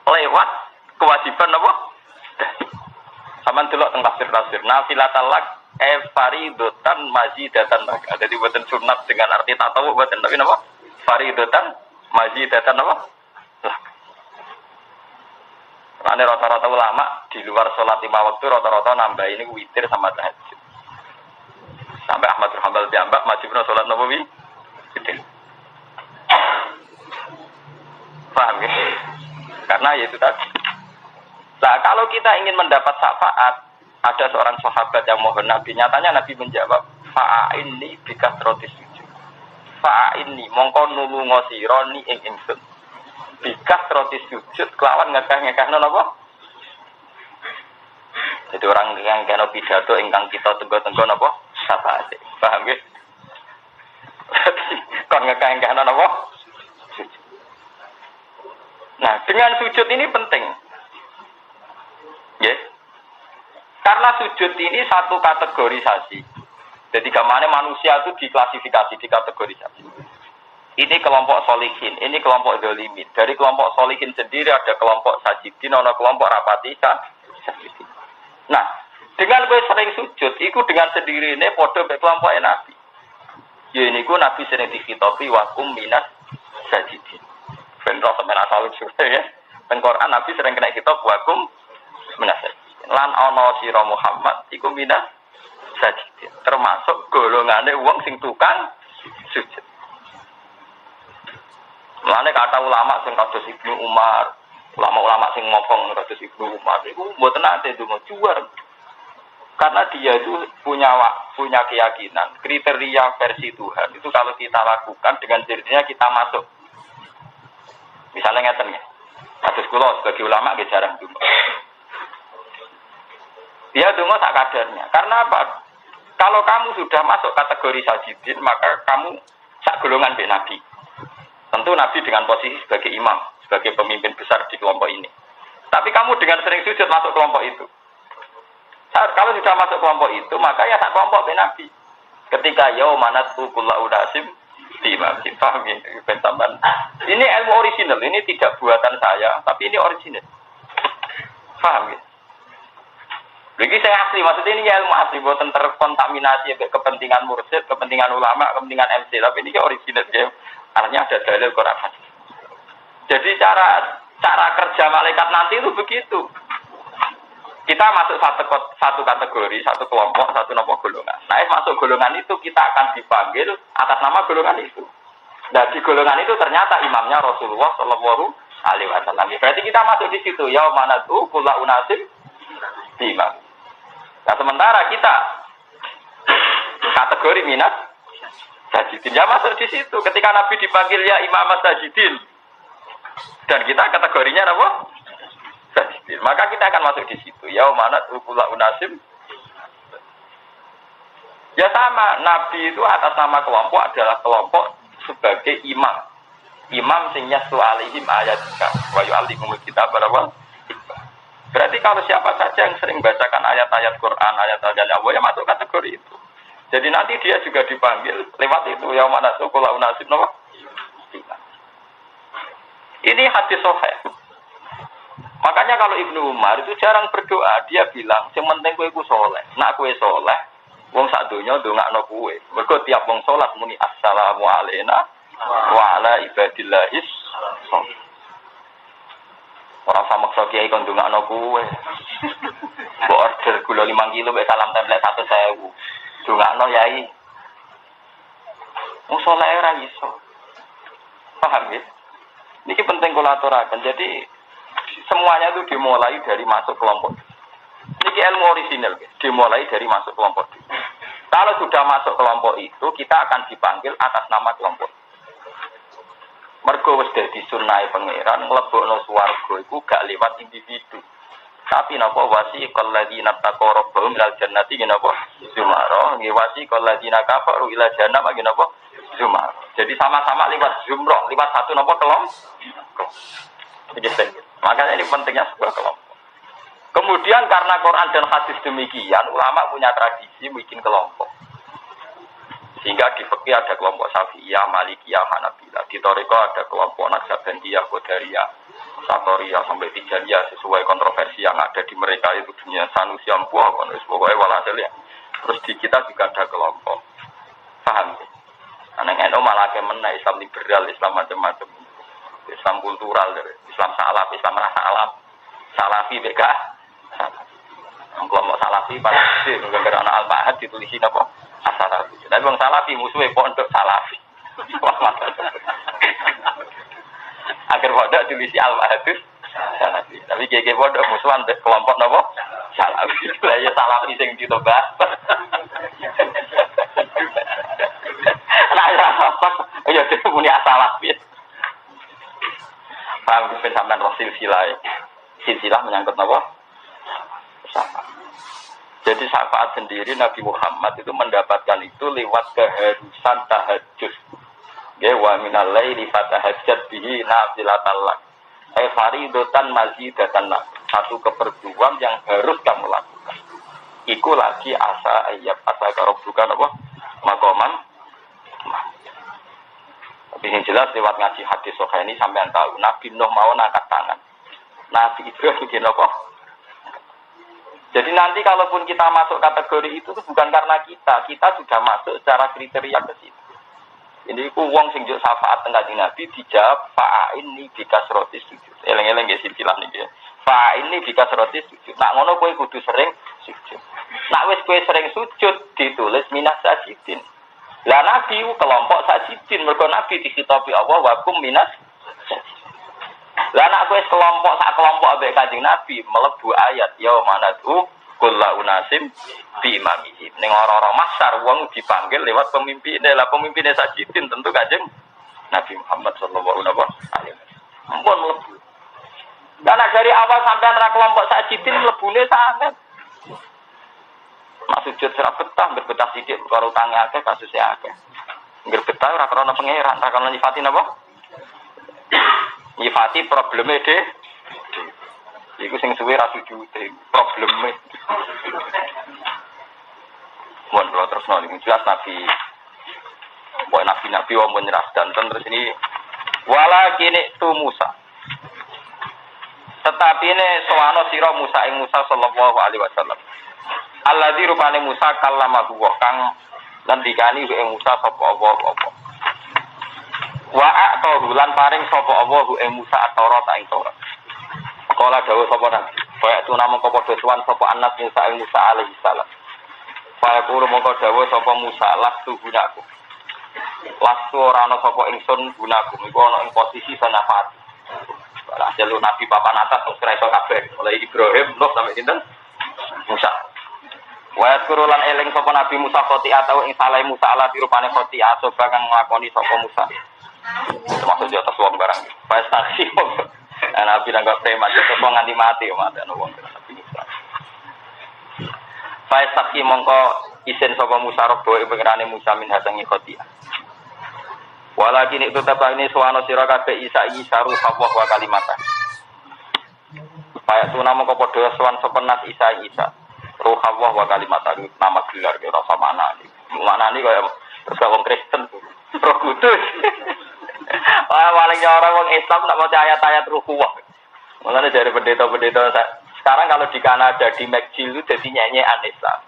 A: Lewat kewajiban apa? Saman delok teng tafsir. Nafilatal lak faridatan mazidatan lak. Jadi boten sunat dengan arti tatawu boten tapi napa? Faridatan mazidatan apa? Lak. Karena rata-rata ulama di luar sholat 5 waktu rata-rata nambah ini witir sama tahajud. Sampai Ahmad bin Hanbal diambak wajibna sholat nawawi witir. Paham ya? Karena ya itu tadi. Nah kalau kita ingin mendapat syafaat, ada seorang sahabat yang mohon Nabi, nyatanya Nabi menjawab, fa'inni bikasrotis sujud. Fa'inni mongko nulungo sironi ing ingsun. Bikasrotis sujud kelawan ngekeh-ngekeh napa? Jadi orang yang kena pidato ingkang kita tenggo-tenggo napa? Syafaat. Paham nggih? Kon ngekeh-ngekeh napa? Nah, dengan sujud ini penting. Ya. Karena sujud ini satu kategorisasi. Jadi kemana manusia itu diklasifikasi, dikategorisasi. Ini kelompok solihin, ini kelompok zolimin. Dari kelompok solihin sendiri ada kelompok sajidin, ada kelompok rapati sajidin. Nah, dengan gue sering sujud, itu dengan sendiri ini podo kelompok Nabi. Ya niku Nabi sering dikhitobi wakum minas sajidin. Ben ro sampeyan asal suwe ya. Ben Quran Nabi sering kena khitab wakum minas sajidin. Lan ana sira Muhammad iku minas sajidin. Termasuk golongane wong sing tukang sujud. Mulane kata ulama sing kados Ibnu Umar, ulama-ulama sing ngomong kados Ibnu Umar iku mboten ate donga juar. Karena dia itu punya keyakinan, kriteria versi Tuhan itu kalau kita lakukan dengan dirinya kita masuk. Misalnya ngeten ya, kados kula sebagai ulama nggih jarang donga. Dia donga sak kadarnya. Karena apa? Kalau kamu sudah masuk kategori sajidin, maka kamu sak golongan mbek Nabi. Tentu Nabi dengan posisi sebagai imam, sebagai pemimpin besar di kelompok ini. Tapi kamu dengan sering sujud masuk kelompok itu. Kalau sudah masuk kelompok itu, maka ya tak kelompok ben Nabi. Ketika yaumanat kullu udasim timam, paham ya? Ini ilmu original, ini tidak buatan saya, tapi ini original. Paham ya? Lagi saya asli, maksudnya ini ilmu asli, buatan terkontaminasi kepentingan mursyid, kepentingan ulama, kepentingan MC, tapi ini original ya. Artinya ada dalil Quran hadis. Jadi cara kerja malaikat nanti itu begitu. Kita masuk satu kategori, satu kelompok, satu nomor golongan. Nah, masuk golongan itu kita akan dipanggil atas nama golongan itu. Nah, di golongan itu ternyata imamnya Rasulullah Shallallahu Alaihi Wasallam. Berarti kita masuk di situ. Ya manatu kullu unasim imam. Nah, sementara kita kategori minat sajidin ya masuk di situ. Ketika Nabi dipanggil ya imam sajidin, dan kita kategorinya apa? Sajidin. Maka kita akan masuk di situ. Ya manat kullu unasim. Ya sama, Nabi itu atas nama kelompok adalah kelompok sebagai imam. Imam sing yastu alaihim ayatika wa yu'allimul kitab berapa? Berarti kalau siapa saja yang sering bacakan ayat-ayat Quran, ayat-ayat Allah ya masuk kategori itu. Jadi nanti dia juga dipanggil lewat itu ya manat kullu unasim apa? Ini hadis sahih. Makanya kalau Ibnu Umar itu jarang berdoa, dia bilang, "Sing penting kowe iku saleh. Nak kowe saleh, wong sak donya ndongakno kowe. Mergo tiap wong salat muni assalamu alayna wa ala ibadillahis shalih." Ora samaksa kiai kon ndongakno kowe. Mbok order gula 5 kilo mek salam template 1.000. Ndongakno yai. Wong saleh ora iso. Paham ya? Ini penting kula aturaken. Jadi semuanya itu dimulai dari masuk kelompok. Ini ilmu original, dimulai dari masuk kelompok. Kalau sudah masuk kelompok itu, kita akan dipanggil atas nama kelompok. Mergo wis dadi sunnahe pangeran, mlebokno swarga iku gak lewat individu. Tapi napa wasiqal ladzina taqarrabu minal jannati napa zumara, nggih wasiqal ladzina kafaru ila jannah nggih napa zumara. Jadi sama-sama lewat zumrah, lewat satu napa kelompok. Makanya ini pentingnya sebuah kelompok. Kemudian karena Quran dan hadis demikian, ulama punya tradisi bikin kelompok. Sehingga di fikih ada kelompok Syafi'iyah, Malikiyah, Hanabilah. Di Thariqah ada kelompok Naqsabandiyah, Qadariyah, Satoriyah sampai Tijaniyah sesuai kontroversi yang ada di mereka itu dunia Sanusi Ampuah, pokoknya walhasil ya. Terus di kita juga ada kelompok. Paham ya? Karena NU malah kemenang Islam liberal, Islam macam-macam. Islam kultural, Islam salaf, Islam rasa alam, salafi BK. Kelompok salafi paling kecil, gara-gara anak Al-Bahad ditulisin apa? Asalafi. Tapi bang salafi musuhnya pondok salafi. Agar pondok tulisi Al-Bahad salafi. Tapi GG pondok musuhan kelompok apa? Salafi. Ya salafi sing ditobas. Nah, ya dia punya salafi. Paham sampean roh silsilah. Silsilah menyangkut apa? Syafaat. Jadi syafaat sendiri Nabi Muhammad itu mendapatkan itu lewat keharusan tahajud. Ya wa minal laili fatahajjat bihi nafilatan lak. Fariidatan mazidatan lak. Satu keperluan yang harus kamu lakukan. Iku lagi asa ayat asa karobukan apa? Makoman. Tapi yang jelas lewat ngaji hadis sahih ini sampean tahu Nabi Nuh mau angkat tangan. Nabi Ibrahim bikin apa? Jadi nanti kalaupun kita masuk kategori itu bukan karena kita sudah masuk secara kriteria ke situ. Ini ku wong sing njuk syafaat teng Kanjeng Nabi dijawab fa'inni bikasrotis sujud. Eleng-eleng nggih silsilah niki. Fa'inni bikasrotis sujud. Nak ngono kowe kudu sering sujud. Nak wis kowe sering sujud ditulis minas sajidin. Lah Nabi ku kelompok sajidin mergo Nabi dikhitabi Allah wa kum minas sajidin. Lah nak kowe kelompok sak kelompok ambek Kanjeng Nabi mlebu ayat ya manatu kullu unasim bi imamihi. Ning ora-ora masar wong dipanggil lewat pemimpinnya. Lah pemimpinnya sajidin tentu Kanjeng Nabi Muhammad sallallahu alaihi wasallam. Ampun mlebu. Karena dari awal sampai antara kelompok sajidin mlebune sangat. Mas sujud serap betah, berbetah sidik karo utange akeh kasusé akeh. Ngger betah ora krana pangeran, ora krana nyifati napa? Nyifati probleme de. Iku sing suwe ra sujute, probleme. Mun terus nang jelas Nabi. Boy nabi wong menyerah dan terus ini walakin tu Musa. Tetapi ini soano sira Musa ing Musa sallallahu alaihi wasallam. Alladzi rupane Musa kallamahu wa kang ngendikani ing Musa sapa apa. Wa a'tahu lan paring sapa Allah ing Musa at-Taurat ing Taurat. Kala dawuh sapa nabi, kaya tu namung padha tuan sapa anak Musa ing Musa alaihi salam. Kaya kulo mongko dawuh sapa Musa lastu gunaku. Lastu ora ana sapa ingsun gunaku iku ana ing posisi sanafat. Hasil Nabi papan atas terus iso kabeh mulai Ibrahim Nuh sampai sinten Musa. Wa kurulan eling sapa Nabi Musa khoti atau ing salah Musa ala dirupane khoti asoba kang nglakoni sapa Musa. Termasuk di atas wong barang. Pas taksi wong. Nabi nang preman terus wong nganti mati wong Nabi Musa. Pas taksi mongko isin sapa Musa robo ing pengerane Musa min hasangi khoti. Walakin itu tabani suwana sira kabeh Isa ruh Allah wa kalimata. Kaya tu nama kepada suwan sepenas Isa ruh Allah wa kalimata nama gelar ke rasa mana ni. Mana ni kaya terus wong Kristen Roh Kudus. Walangnya orang wong Islam tak baca ayat-ayat ruh Allah. Mulane dari pendeta-pendeta sekarang kalau di Kanada di McGill itu jadi nyanyian Islam.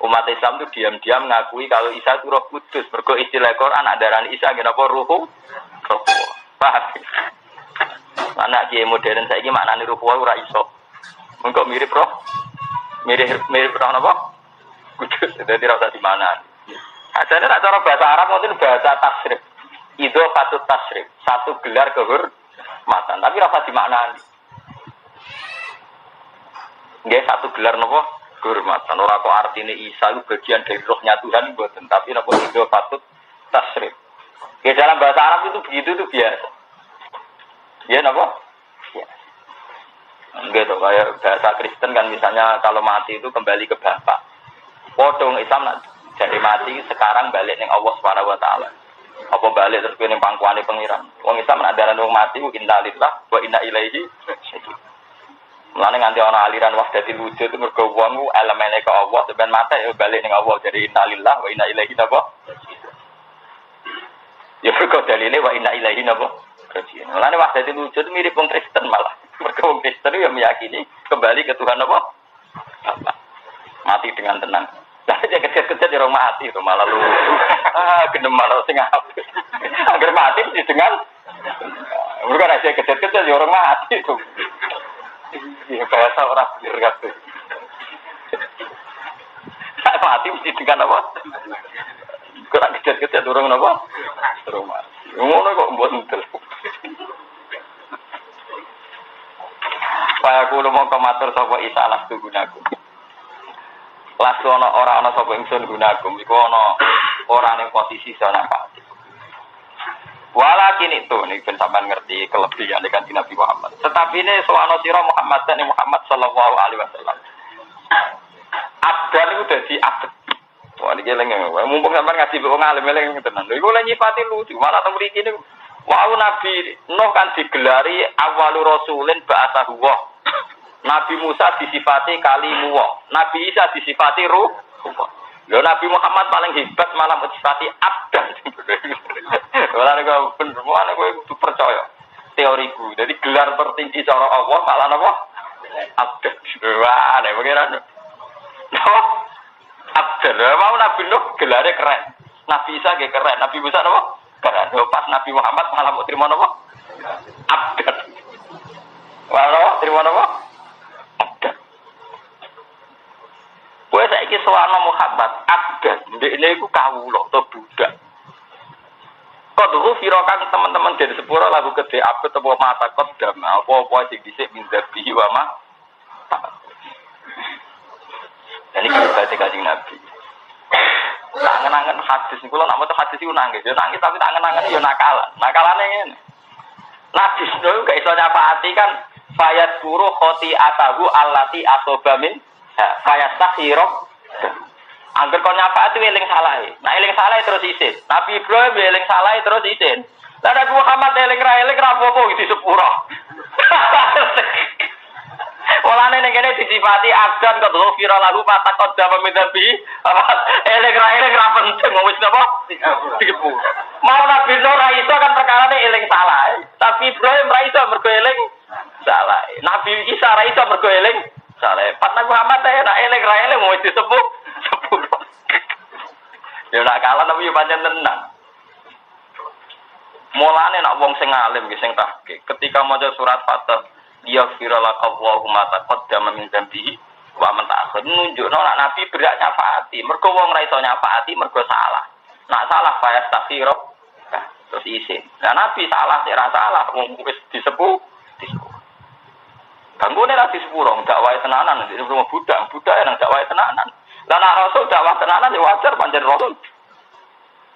A: Umat Islam itu diam-diam ngakui kalau Isa itu Roh Kudus. Mergo istilah Quran anak darah Isa kenapa ruh? Paham? Anak kiai modern saiki maknane ruh ora iso. Mengko mirip roh. Mirip roh napa? Kudus. Dadi ora usah di mana. Ajane nek cara bahasa Arab mungkin bahasa tasrif. Itu patut tasrif. Satu gelar kehormatan. Tapi ora usah dimaknani. Nggih satu gelar napa? Kehormatan. Ora kok artine Isa itu bagian dari rohnya Tuhan mboten, tapi napa itu patut tasrif. Ya dalam bahasa Arab itu begitu itu biasa. Ya napa? Ya. Gitu kayak bahasa Kristen kan misalnya kalau mati itu kembali ke Bapa. Podong Islam jadi mati sekarang balik ning Allah Subhanahu wa taala. Apa balik terus ning pangkuane pengiran. Wong Islam nek darane wong mati ku innalillahi wa inna ilaihi raji'un. Mulane nganti ana aliran wahdatil wujud itu mergo wong elemene ke Allah sampeyan mate ya balik ning Allah jadi innalillahi wa inna ilaihi raji'un. Ya mergo dalile wa inna ilaihi raji'un. Mulane wahdatil wujud itu mirip wong Kristen malah. Mergo wong Kristen ya meyakini kembali ke Tuhan apa? Allah. Mati dengan tenang. Lah aja kecet-kecet ya orang mati itu malah lu. Gendem malah sing apik. Angger mati mesti dengan mergo aja kecet-kecet ya orang mati itu. Ya bahasa orang berkata. Mati mesti dengan apa? Kurang kecil-kecil dorong apa? Dorong mati. Ngono kok buat ntel. Pak aku lu mau komatur sapa Isa lastu gunaku. Lastu ora ana sapa ingsun gunaku. Iku ana ora ning posisi sana Pak. Walakin itu nih sampean ngerti kelebihan dengan Nabi Muhammad. Tetapi ini soal sira Muhammad dan Muhammad sallallahu alaihi wasallam. Abdan itu dadi abad. Wah iki lengeng. Mumpung sampean ngaji wong alim eling tenan. Lha iku lha nyifati lucu. Malah teng mriki niku wau Nabi Nuh kan digelari awwalu rasulin ba'atsahu. Nabi Musa disifati kalimu. Nabi Isa disifati ruh. Lho Nabi Muhammad paling hebat malah disifati abdan. Ora nek bener ana kowe kudu percaya teoriku. Jadi gelar tertinggi cara Allah malah napa? Abdan. Wah, nek pengiran. Napa? Abdan. Mau Nabi Nuh gelare keren. Nabi Isa ge keren. Nabi Musa napa? Karena pas Nabi Muhammad malah mau terima apa? Abdan. Malah terima apa? Abdan. Kowe saiki sowan Muhammad abdan, ndekne iku kawula atau budak. Kok dulu virokan teman-teman dari sepuro lagu gede abad atau mata kodam apa-apa sing dhisik mindabi wa ma. Dan ini berarti Kanjeng Nabi. Tangan-tangan hadis niku lho nek maca hadis iku nangis, ya nangis tapi tangan-tangan ya nakalan. Nakalane ngene. Nabi niku gak iso nyafaati kan fayat guru khoti'atahu allati asoba min fayastakhirok. Angger kon nyafaati eling salahe. Nah eling salahe terus isin. Nabi Ibrahim eling salahe terus isin. Lah Nabi Muhammad eling ra apa-apa iki sepuro. Walane ning kene disifati abdan kok dhofira lagu patak kodha pemidabi. Eling ra penting wis napa? Dipu. Mau Nabi Nuh ra iso kan perkarane eling salahe. Tapi Ibrahim ra iso mergo eling salahe. Nabi Isa ra iso mergo eling salahe. Pat Nabi Muhammad nek eling ra eling wis disebut sepuluh. Ya nak kalah tapi yo pancen tenang. Mulane nak wong sing alim ki sing tahqiq ketika maca surat Fatah dia firalak Allahumma taqaddama min dzambihi wa man ta'akhir nunjukno nak nabi berak nyafaati mergo wong ra iso nyafaati mergo salah. Nak salah fayastaghfir terus isin. Lah nabi salah sik ra salah wong wis disebut. Kanggone ra disepuro dakwahe tenanan nek rumah budak nang dakwahe tenanan. Lah nek rasul dakwah tenanan ya wajar pancen rasul.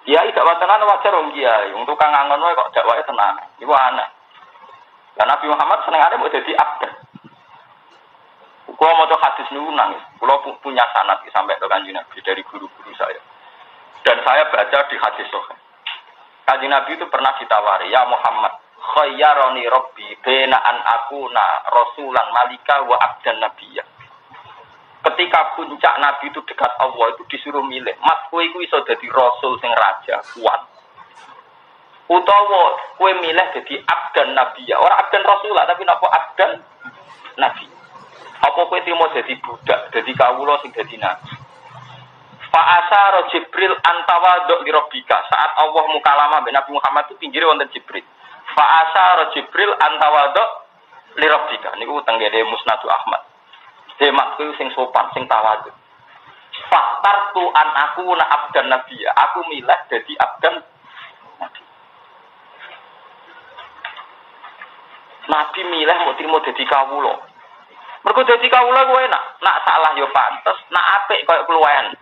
A: Kiai dakwah tenanan wajar wong kiai, wong tukang ngangon wae kok dakwahe tenanan. Iku aneh. Lah Nabi Muhammad senengane mau dadi abdan. Kulo maca hadis niku nangis. Kulo punya sanad sampai ke Kanjeng Nabi dari guru-guru saya. Dan saya baca di hadis sahih. Kanjeng Nabi itu pernah ditawari, "Ya Muhammad, khayyarani Rabbi baina an akuna rasulan malika wa abdan nabiyya." Ketika puncak Nabi itu dekat Allah itu disuruh milih, "Mat kowe iku iso dadi rasul sing raja kuat." Utawa kowe milih dadi abdan nabiyya, ora abdan rasulah tapi napa abdan nabi. Apa kowe trimo dadi budak, dadi kawula sing dadi nabi. Fa asara Jibril antawadhu li rabbika. Saat Allah mukalamah dengan Nabi Muhammad itu pinggire wonten Jibril. Fa asara Jibril antawadhu li rabbika. Niku tenggene Musnadu Ahmad. Demak kuwi sing sopan, sing tawadhu. Faktartu an aku na abdan nabiyya. Aku milih dadi abdan nabi. Nabi milih mau trimo dadi kawula. Mergo dadi kawula kuwi enak. Nak salah yo pantes, nak apik koyo keluwen.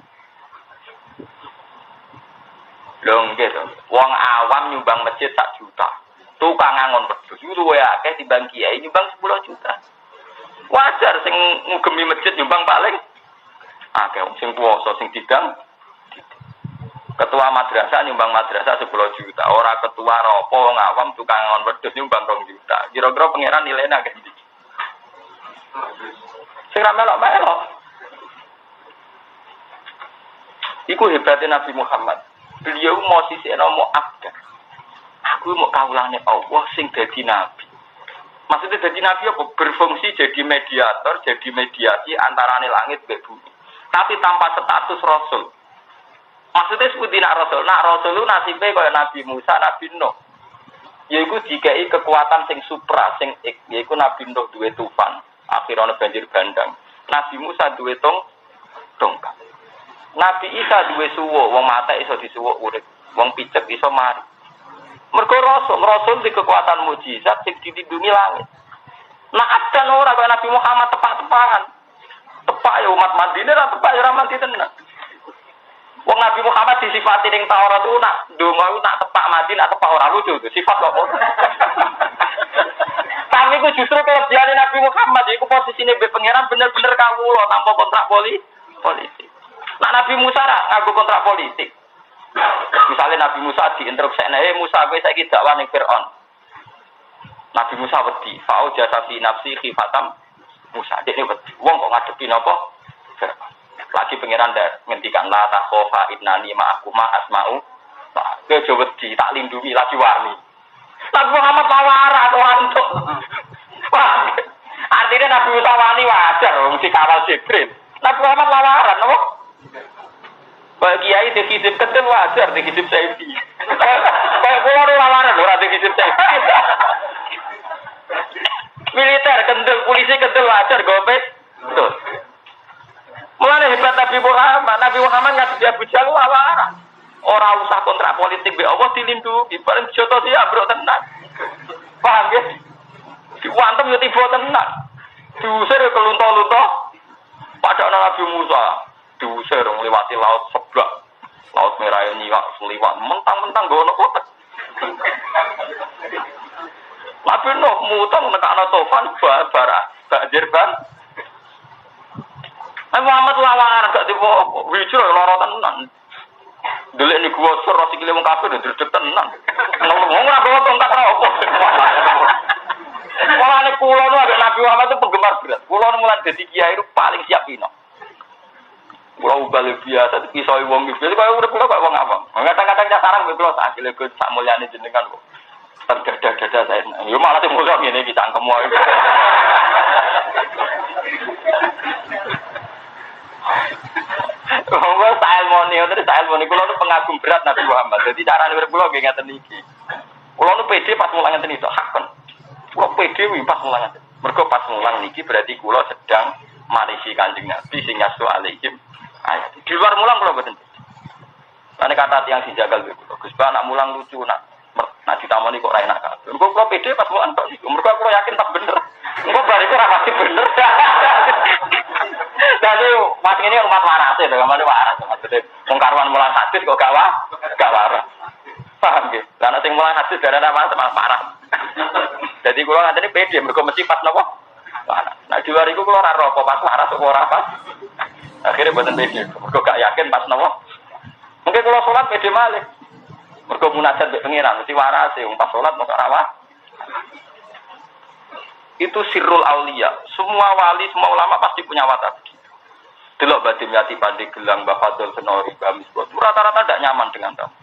A: Lho nggih to. Wong awam nyumbang masjid 1 juta. Tukang ngangon wedhus luwih akeh timbang kiai nyumbang 10 juta. Wajar sing ngugemi masjid nyumbang paling akeh sing puasa sing didang. Ketua madrasah nyumbang madrasah 10 juta. Ora ketua apa wong awam tukang ngangon wedhus nyumbang 2 juta. Kira-kira pangeran nilainya akeh ndi? Sing ra melok-melok. Iku hebatnya Nabi Muhammad. Beliau mau sisikno mau abdan. Aku mau kawulane Allah sing dadi nabi. Maksudnya dadi nabi apa? Berfungsi jadi mediator, jadi mediasi antarane langit mbek bumi. Tapi tanpa status rasul. Maksudnya seperti nak rasul. Nak rasul itu nasibnya kaya Nabi Musa, Nabi Nuh. Yaiku dikai kekuatan sing supra, sing yaiku Nabi Nuh duwe tufan, akhirnya banjir bandang. Nabi Musa duwe tongkat. Nabi Isa duwe suwo, wong mate iso disuwuk urip, wong picek iso mari. Mergo rasul di kekuatan mukjizat sing dilindungi langit. Nah abdan ora kaya Nabi Muhammad tepak-tepakan. Tepak ya umat Madinah ra tepak ya ra mati tenan. Wong Nabi Muhammad disifati ning Taurat itu nak ndonga nak tepak Madinah tepak ora lucu itu sifat kok. Tapi itu justru kelebihan Nabi Muhammad iku posisine be pangeran bener-bener kawula tanpa kontrak politik. Nah Nabi Musa nganggo kontrak politik. Misalnya Nabi Musa diinstruksikan, Musa kowe saiki dakwah ning Firaun. Nabi Musa wedi, fa'u jasa fi nafsi khifatam Musa. Dekne wedi. Wong kok ngadepi napa? Firaun. Lagi pangeran ngendikan la takhofa innani ma'akuma asma'u. Kowe aja wedi, tak lindungi lagi warni. Nabi Muhammad lawaran untuk. Artinya Nabi Musa wani wajar wong dikawal Jibril. Nabi Muhammad lawaran napa? Kalau kiai dikisip kedel wajar dikisip saiki. Kayak kula ora lawaran ora ada kisip saya. Militer kendel, polisi kendel wajar gopet. Betul. Mulane hebat Nabi Muhammad ngadepi Abu Jahal lawaran. Ora usah kontrak politik be Allah dilindungi, bareng joto siap bro tenan. Paham ya? Diwantem yo tiba tenan. Diusir ke lunto-lunto. Padahal Nabi Musa diusir ngliwati laut seblak. Laut Merah nyiwak seliwat mentang-mentang nggo ono kotak. Nabi Nuh mutong nekakno tofan banjir ban. Muhammad lawan gak tiba wijro lara tenan. Delik ni gua sur sikile wong kafir ndredeg tenan. Ngomong ora bawa tongkat ora opo. Mulane kula nu ambek Nabi Muhammad itu penggemar berat. Kula nu mulai dadi kiai itu paling siap pino. Kula ubal biasa kisah wong iki. Kaya urip kula kok wong apa. Kadang-kadang sarang kula sak akile Gus sak mulyane jenengan kok. Terdadak-dadak saya. Yo malah sing mulia ngene iki cangkem wae. Wong salmoni, terus salmoni kula nu pengagum berat Nabi Muhammad. Dadi carane urip kula nggih ngaten iki. Kula nu pede pas mulang ngeten iki hakon. Kula pede wi pas mulang ngeten. Mergo pas mulang niki berarti kula sedang marisi Kanjeng Nabi sing nyasu alaihim ayat. Di luar mulang kula mboten. Ane kata tiyang dijagal kula. Gus Ba nak mulang lucu nak ditamoni kok ra enak kabeh. Engko kula pede pas mulang tok niku. Mergo kula yakin tak bener. Engko bariku ora pasti bener. Jadi mas ini umat waras ya, bagaimana waras maksudnya mengkaruan mulang hadis kok gak waras, paham gitu? Karena sing mulang hadis dari apa sama parah. Jadi kalau nggak tadi pede, mereka mesti pas nopo. Nah di luar itu kalau raro pas waras kok ora pas. Akhirnya buatan pede, mereka gak yakin pas nopo. Mungkin kalau sholat pede malik, mereka munajat be pengiran mesti waras ya, pas sholat mau rawah. Itu sirrul aulia. Semua wali, semua ulama pasti punya watak. Delok Badim Yati Pandi Gelang, Mbak Fadol Senori, Mbak Misbah. Rata-rata tidak nyaman dengan kamu.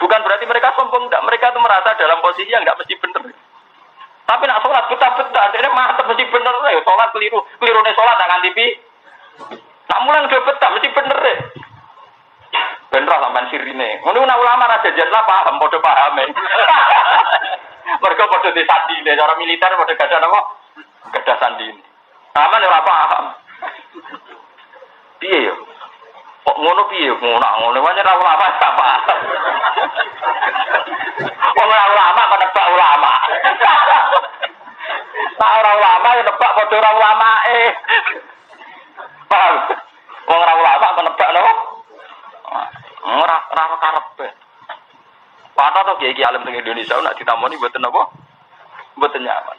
A: Bukan berarti mereka sombong, tidak. Mereka itu merasa dalam posisi yang tidak mesti benar. Tapi nak sholat betah-betah, dia mantap mesti benar. Sholat keliru nih sholat tak ganti pi. Nak mulang udah betah mesti benar deh. Bener sampean sirine. Ngono nak ulama ra jajan lah paham, padha paham. Mergo padha disandine, cara militer padha gadah napa? Gadah sandine. Aman ora paham. Piye yo? Kok ngono piye ngono wae ra ulama gak paham. Wong ora ulama kok nebak ulama. Nah ora ulama ya nebak padha ora ulamae. Paham? Wong ora ulama kok nebak napa? Ora karepe. Padahal to kiai alim teng Indonesia nak ditamoni mboten apa? Mboten nyaman.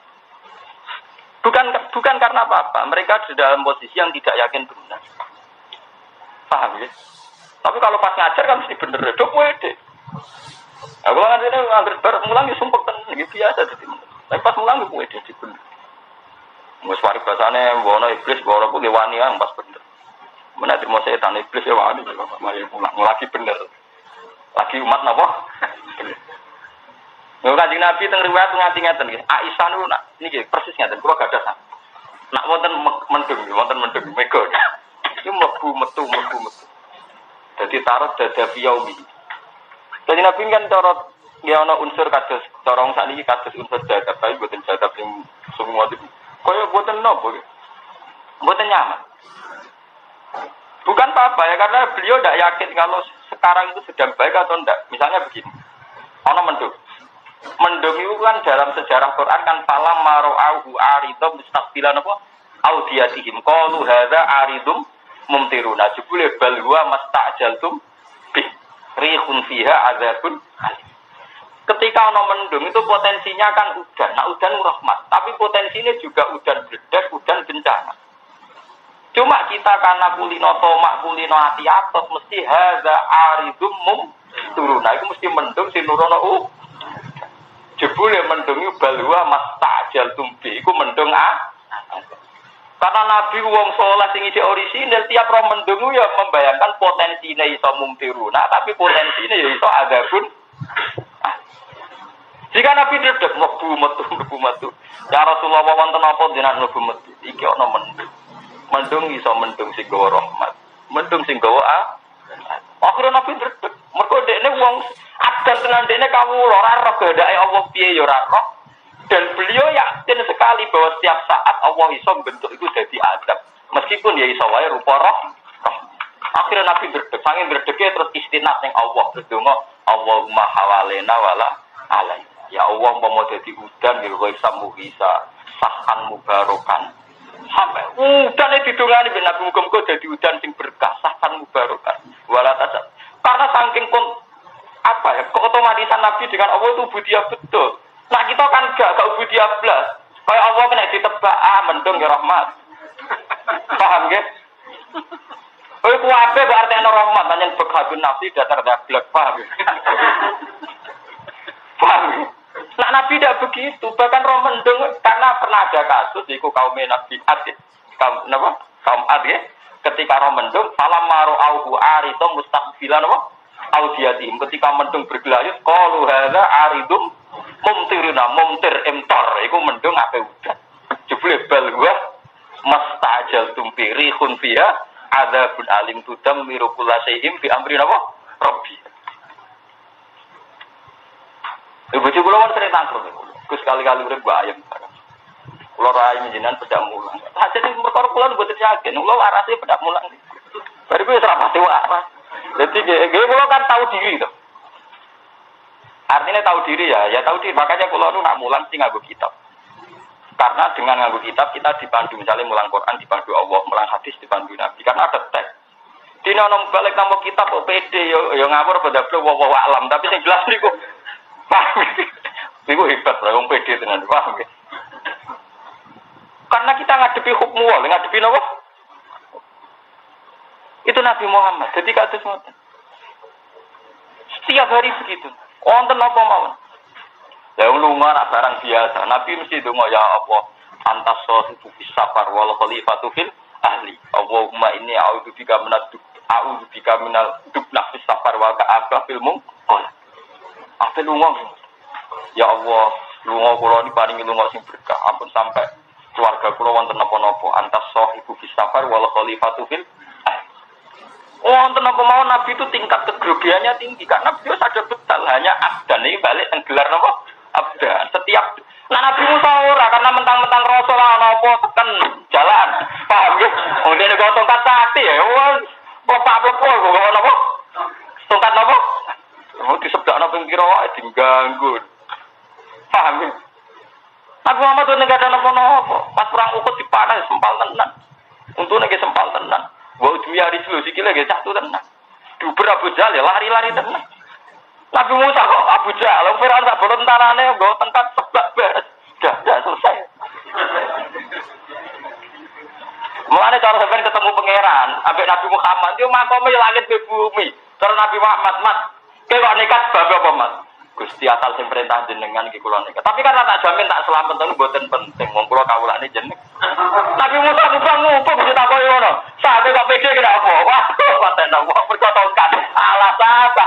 A: Bukan karena apa-apa, mereka di dalam posisi yang tidak yakin benar. Paham ya? Tapi kalau pas ngajar kan mesti bener, do pede. Aku kan ini angger bar mulang ya sumpek tenan iki biasa dadi. Tapi pas mulang yo pede di bener. Wis waris basane wono iblis wono ku wani yang pas bener. Menawa mau setan iblis ya wani mari mulang lagi bener. Lagi umat napa? Lho Kanjeng Nabi teng riwayat ngati-ngaten nggih. Aisyah niku nak niki persis ngaten kula gadah. Nak wonten mendung mega. Iki mlebu metu. Dadi tarot dada fiyaumi. Kanjeng Nabi kan cara ya ana unsur kados cara wong sakniki kados unsur jadab tapi mboten jadab sing semua itu. Kaya mboten napa. Mboten nyaman. Bukan apa-apa ya karena beliau tidak yakin kalau sekarang itu sedang baik atau tidak. Misalnya begini, ono mendung itu kan dalam sejarah Quran kan falam maro'ahu aridum mustaqbilan apa? Audiyatihim qalu hadza aridum mumtiruna jebule bal huwa mastajaltum bi rihun fiha azabun alim. Ketika ono mendung itu potensinya kan udan. Nah udan rahmat, tapi potensinya juga udan bledak, udan bencana. Cuma kita karena kulino tomak, kulino hati atas mesti hadza aridum mumtiruna itu mesti mendung sinurono jebule mendung yu balwa mastajaltum bi iku mendung karena Nabi wong saleh sing isih orisinil tiap roh mendung ya membayangkan potensine iso mumtiruna tapi potensine ya iso azabun. Jika Nabi dedek mlebu metu ya Rasulullah wonten apa jenengan mlebu metu iki ana mendung iso mendung sing gawa rahmat mendung sing gawa akhirnya Nabi dedek mergo dekne wong adat dengan dene kawula ora roh kehendake Allah piye ya ora roh. Dan beliau yakin sekali bahwa setiap saat Allah iso bentuk itu jadi adab. Meskipun ya iso wae rupa roh. Akhirnya Nabi saking berdeke terus istinat ning Allah berdonga Allahumma hawalena wala alai. Ya Allah umpama dadi udan ya kowe samu bisa sahan mubarokan. Sampai udan didongani ben Nabi muga-muga dadi udan sing berkah sahan mubarokan. Wala tasab. Karena saking keotomatisan Nabi dengan Allah itu budiya betul. Nah kita kan gak budiya blas. Kayak Allah kena ditebak mendung ya rahmat. Paham nggih? Kowe kuwabe berarti ana rahmat, pancen bekhabun nafsi datar dablek, paham? Paham? Nah Nabi tidak begitu, bahkan roh mendung karena pernah ada kasus iku kaum Nabi Ad, kaum Ad ya, ketika roh mendung, falam maru auhu aritum mustaqbilan apa? Audiatim, ketika mendung bergelayut, qalu hadza aridum mumtir imtar, iku mendung ape udan. Jebule bal gua mastajal tumpiri khun fiha adzabun alim tudam mirukulla syai'im fi amri napa? Rabbi. Ibu kula wonten sering tangkrut. Gus kali-kali urip gua ayem. Kula rai njenengan pedak mulang. Hajane perkara kula mboten yakin, kula warase pedak mulang. Bariku wis ora pati waras. Dadi nggih kula kan tahu diri to. Artinya tahu diri ya tahu diri. Makanya kula nu nak mulang sing nganggo kitab. Karena dengan nganggo kitab kita dipandu misalnya mulang Quran dipandu Allah, mulang hadis dipandu Nabi. Karena ada teks. Dina nom balik nama kitab kok pede yo ngawur pada beliau wa alam, tapi sing jelas niku paham. Niku hebat lah wong pede tenan, paham nggih. Karena kita ngadepi hukum wal, ngadepi napa? Itu Nabi Muhammad. Jadi kados ngoten. Setiap hari begitu. Wonten apa mawon? Ya lunga nak barang biasa. Nabi mesti donga ya Allah, antas sahibu bisafar wal khalifatu fil ahli. Allahumma inni a'udzubika minal dubna fis safar wa ka'aba fil munqal. Apa lunga? Ya Allah, lunga kula ni paringi lunga sing berkah. Ampun sampai keluarga kula wonten napa-napa. Antas sahibu bisafar wal khalifatu fil ahli. Wonten apa mau Nabi itu tingkat kegrogiannya tinggi karena beliau sadar betul hanya abdan ini balik tenggelar napa? Abdan. Setiap Nabi Musa ora karena mentang-mentang rasul ana apa tekan jalan. Paham nggih? Wong dene kok tongkat sakti ya. Wong bapak lepo kok napa? Tongkat napa? Oh disebdakno ping kira wae diganggu. Paham nggih? Nabi Muhammad itu enggak ada napa-napa. Pas perang Uhud dipanah sempal tenan. Untune nggih sempal tenan. Wa udmiya rislu sikile nggih catu tenan. Duber Abu Jahal ya lari-lari tenan. Nabi Musa kok Abu Jahal, Firaun tak boleh tentarane nggo tengkat sebak beres. Dah selesai. Mulane cara sampeyan ketemu pangeran, ambek Nabi Muhammad yo makome langit ke bumi. Cara Nabi Muhammad mat, kowe kok nekat bab apa mat? Gusti asal sing perintah jenengan iki kula nekat. Tapi kan tak jamin tak selamat ten mboten penting. Wong kula kawulane jeneng. Nabi Musa ngupung ditakoki ngono. Sampe kok pede kena apa? Wah, paten apa percotongkan. Alas apa?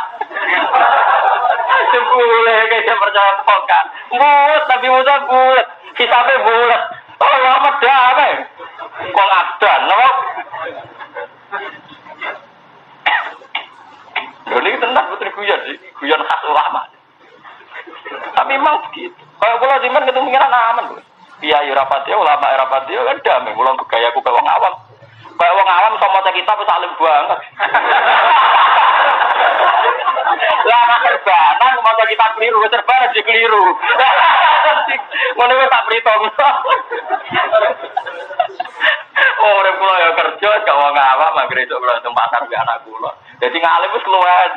A: Sebule kayak percaya tongkat. Bulat Nabi Musa bulat. Hisabe bulat. Oh, Muhammad damai. Kok abdan, no? Ini tenang putri guyon khas ulama. Tapi memang begitu. Kalau kula jiman ketemu pengiran aman. Kiai rapati, ulama rapati kan damai. Kula gaya ku wong awam. Kayak wong awam sama kita wis alim banget. Lah nek serbanan maca kita keliru, serbanan di keliru. Ngono wis tak pritom. Ora kula ya kerja gak wong awam anggere iso kula pasar mbek anak kula. Dadi ngalim wis keluwen.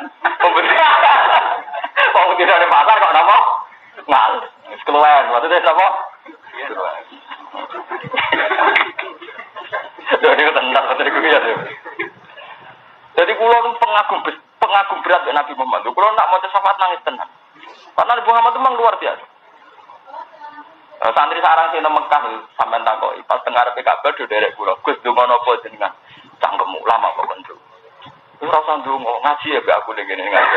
A: Wong tidak di pasar kok napa? Ngal. Wis keluwen. Maksudnya napa? Jadi tenang betul ya. Jadi kula pengagum berat dengan Nabi Muhammad. Kula nak maca syafaat nangis tenang. Karena Nabi Muhammad itu memang luar biasa. Santri sarang sing nang Mekah sampean takoki pas teng arepe Ka'bah do derek kula. Gus donga napa jenengan? Cangkemmu lama kok kondo. Ora usah ndonga, ngaji ya mbek aku ning kene ngaji.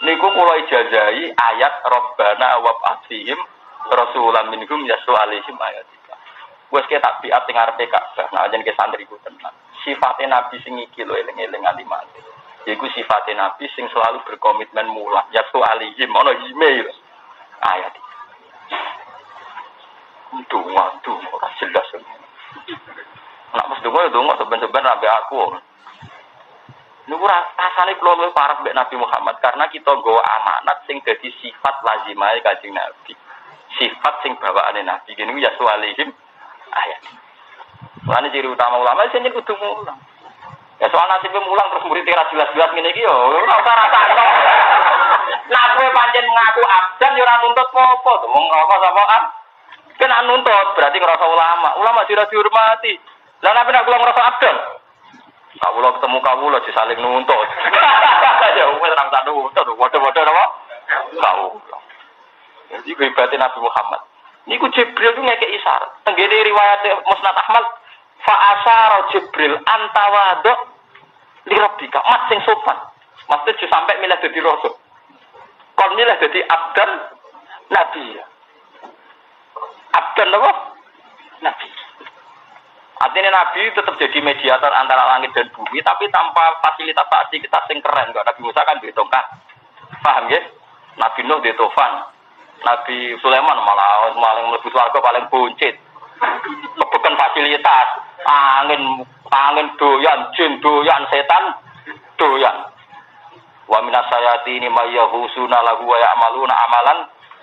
A: Niku kula ijazahi ayat Rabbana wa ba'athihim rasulan minhum yaslu alaihim ayatika. Wes ketak biat teng arepe Ka'bah, nah jenenge santri ku tenan. Sifate nabi sing iki lho eling-eling nganti mati. Iku sifatnya Nabi sing selalu berkomitmen mulang. Yastu alihim ana email ayat. Waduh, ora jelas. Nak mesti donga sebenarnya nabi aku. Niku rasane kula luwih parah mbek Nabi Muhammad karena kita nggawa amanat sing dadi sifat lazimahe Kanjeng Nabi. Sifat sing bawaane Nabi niku ya sualihim ayat. Lan ciri utama ulama sing kudu mulang. Ya soal nasibnya mulang terus murid ora jelas-jelas ngene iki yo ora usah rasakno. Nah kowe pancen mengaku abdan yo ora nuntut apa-apa to. Wong rokok sapa kan? Kena nuntut berarti ngerasa ulama. Ulama tidak dihormati. Lah nek nek kula ngerasa abdan. Kawula ketemu kawula disaling nuntut. Ya wis ora usah nuntut, padha-padha napa? Kau. Jadi berarti Nabi Muhammad. Niku Jibril ku ngekek isyarat. Tenggene riwayat Musnad Ahmad fa asyara Jibril antawadu li rabbika mat sing sopan. Maksudnya sampai milih dadi rasul. Kon milih dadi abdan nabi. Abdan apa? Nabi. Artinya Nabi tetap jadi mediator antara langit dan bumi, tapi tanpa fasilitas kita sing keren. Nabi Musa kan di tongkat, paham ya? Nabi Nuh di tofan, Nabi Sulaiman malah mlebu swarga paling buncit. Bukan fasilitas, angin doyan, jin doyan, setan doyan. Wa minas sayati ini mayyahusuna lahu wa ya'maluna amalan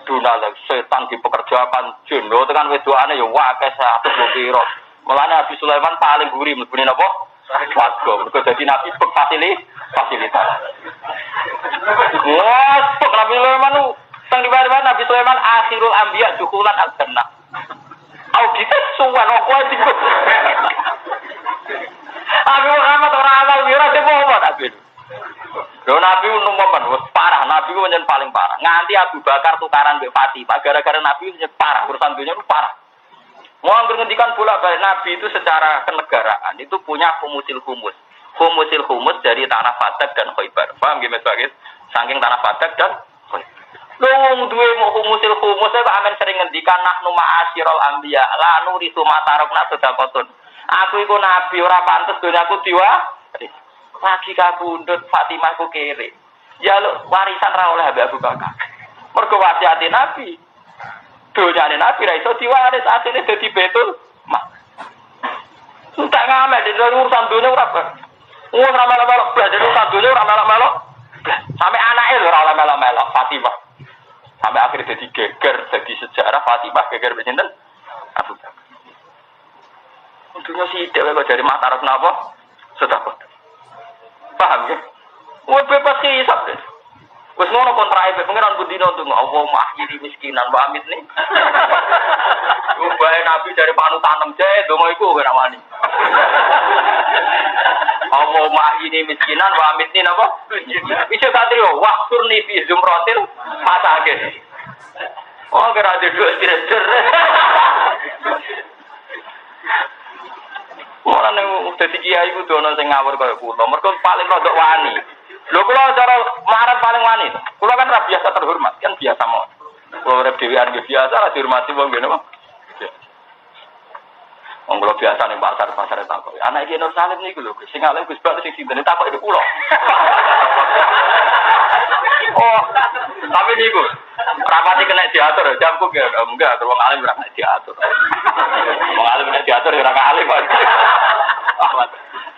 A: dunal setan dipekerjakan jin. Lho tekan wedokane ya akeh 100 piro. Mulane Nabi Sulaiman paling gurih mlebune napa? Swarga. Mergo dadi nabi fasilitas. Wah, Nabi Sulaiman teng diwari-wari Nabi Sulaiman akhirul anbiya dukhulan al-jannah. Audit suwan kok iku. Abi Muhammad ora amal ora sepo Nabi. Lho Nabi umum wis parah, Nabi ku paling parah. Nganti Abu Bakar tukaran mbek Fatimah gara-gara Nabi parah urusan dunia itu parah. Mau ngendikan bolak-balik Nabi itu secara kenegaraan itu punya humusil humus dari tanah Fadak dan Khaybar. Paham gimana sebagai saking tanah Fadak dan Khaybar. Lu duwe mau humusil humus saya amen sering ngendikan nahnu ma'asyiral anbiya la nurisu matarokna sedekatun. Aku iku nabi ora pantes donyaku diwa. Lagi kabundut Fatimahku kere. Ya lu warisan ra oleh Abu Bakar. Mergo wasiate Nabi. Donyane Nabi ra iso diwaris asline dadi betul. Tak ngamet di urusan dunia ora apa. Wong ora melok-melok blas urusan dunia ora melok-melok. Sampai anake lho ora melok-melok Fatimah. Sampai akhirnya jadi geger, jadi sejarah Fatimah geger sinten? Abu Bakar. Untungnya sih dhewe kok dari mata arep napa? Sedekah. Paham ya? Wong bebas hisab deh. Wes ngono kontrak pengiran bundino untuk Allah mengakhiri miskinan wa amit nih. Ubahe Nabi dari panutan jae donga iku ora wani. Allah mengakhiri miskinan wa amit nih napa? Iso katrio waqturni fi zumratil masakin. Oh kira ada dua director. Ora nang dadi kiai ku dono sing ngawur kaya kula. Mergo paling rodok wani. Lho kula cara marah paling wani. Kula kan ra biasa terhormat, kan biasa mawon. Kula urip dhewean ge biasa ra dihormati wong ngene mah. Wong kula biasa ning pasar takok. Anak iki Nur Salim niku lho, sing alim Gus Bak sing sinten takok itu kula. Oh, tapi niku rapati kena diatur, jamku ge enggak, wong alim ora kena diatur. Wong alim kena diatur ora alim.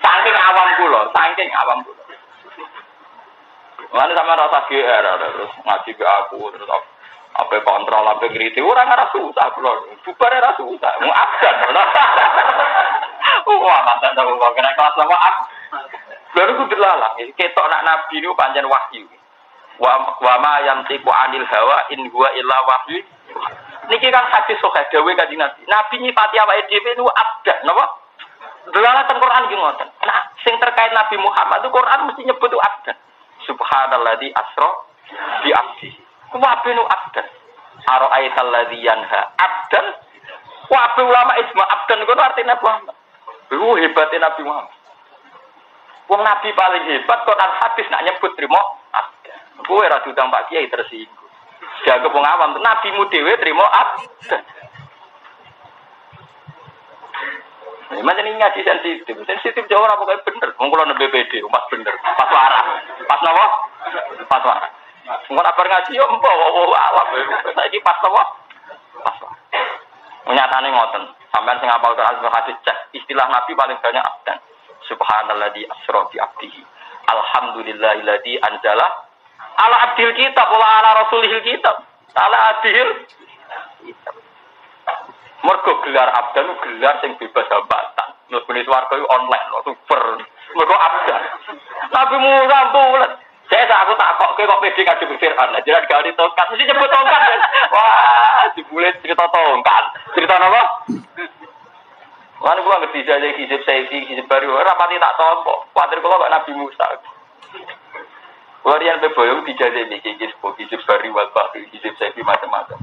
A: Saking awam kula. Mana sama rasa GR terus ngaji ke aku terus apa kontrol apa ngerti orang nggak susah bro bubar nggak susah mau absen wah masa tahu kok kena kelas sama baru aku dilalang ketok nak nabi itu panjang wahyu wa ma yantiqu anil hawa in huwa illa wahyu niki kan hadis sahih dawuh kanjeng nabi nyifati awake dhewe niku abdan napa delalaten Quran ki ngoten nah sing terkait Nabi Muhammad itu Quran mesti nyebut itu abdan. Subhanalladzi asra bi abdi. Wa binu abdan. Ara'aital ladzi yanha abdan. Wa ulama ijma abdan itu artinya Muhammad. Lu hebatnya Nabi Muhammad. Wong Nabi paling hebat Quran hadis nak nyebut trimo abdan. Kowe ra diundang Pak Kiai tersinggung. Jago wong awam Nabi mu dhewe trimo abdan. Macam ini ngaji sensitif jauh apa kayak bener. Mengkulo ne BPD, umat bener. Pas waras, pas nawa, pas waras. Mengkulo apa ngaji yo mbok alam. Saiki pas nawa, pas waras. Menyatane ngoten. Sampeyan sing hafal Quran hadis cek istilah Nabi paling banyak abdan. Subhanalladzi asra bi abdihi. Alhamdulillahilladzi anzala ala abdil kitab wa ala rasulihil kitab. Ala abdil kitab. Mergo gelar abdan gelar sing bebas hambatan. Mlebune swarga iku online lho super. Mergo abdan. Nabi Musa bulet. Aku tak kok pede kadhe Fir'aun. Lah jenengan gari tongkat mesti nyebut tongkat. Wah, dibulet cerita tongkat. Cerita napa? Lan kula ngerti jaje kisip saiki kisip baru ora pati tak tompo. Kuwatir kula kok Nabi Musa. Kula riyen beboyo dijaje iki kisip baru wal baru kisip saiki macam-macam.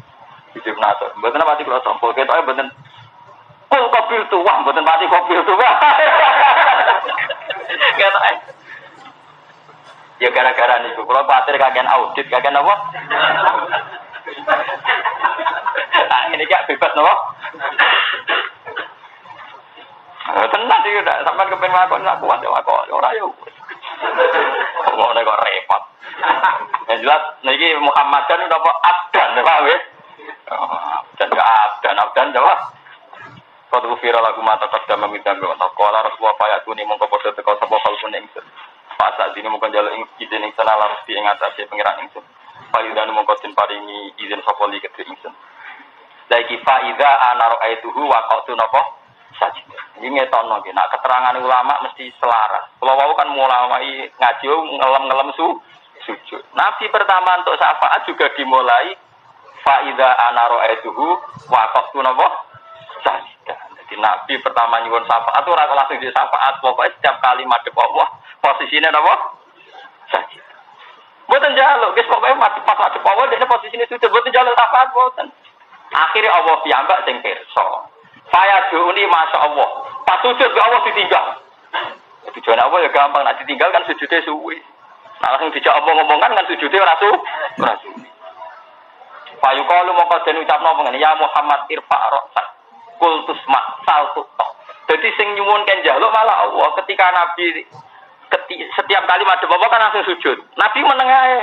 A: Kisip nato. Mboten pati kula tompo ketoke mboten kul kopil tuwah mboten pati kopil tuwah. Ketoke. Ya gara-gara niku kula patir kagian audit kagian apa? Ah ini gak bebas napa? Tenan iki ndak sampean kepen lakon aku kuat lakon ora yo. Ngono kok repot. Ya jelas niki Muhammadan napa abdan paham ya? Abdan jawab. Qad ghufira lakum ma taqaddama min dhanbi wa taqala rasulullah fayatuni mongko padha teka sapa kalpun ingsun. Pasal dini mongko njaluk izin ingsun ala mesti ing atase pengiran ingsun. Faidan mongko den paringi izin sapa li kedhe ingsun. Saiki faida ana ra'aituhu wa qatu napa? Sajid. Iki ngetono iki nek keterangan ulama mesti selaras. Kula wau kan mulai ngaji ngelem-ngelem sujud. Nabi pertama untuk syafaat juga dimulai faida ana ra'aituhu wa qatu napa? Sajid. Jadi Nabi pertama nyuwun syafaat ora langsung di syafaat, pokoknya setiap kali madhep Allah posisinya napa? Sajid. Mboten njaluk, guys pokoke madhep pas madhep Allah dene posisine sujud mboten njaluk syafaat mboten. Akhirnya Allah piyambak sing pirsa. Saya duuni masyaallah. Pas sujud be Allah ditinggal. Tujuan Allah ya gampang, nek ditinggal kan sujude suwi. Nah langsung dijak omong-omongan kan sujude ora suwi. Payu kalu mongko den ucapno ngene, ya Muhammad irfa ra'sak. Kultus mak saltu tok. Jadi sing nyuwun kan njaluk malah Allah ketika Nabi setiap kali madhep apa kan langsung sujud. Nabi meneng ae.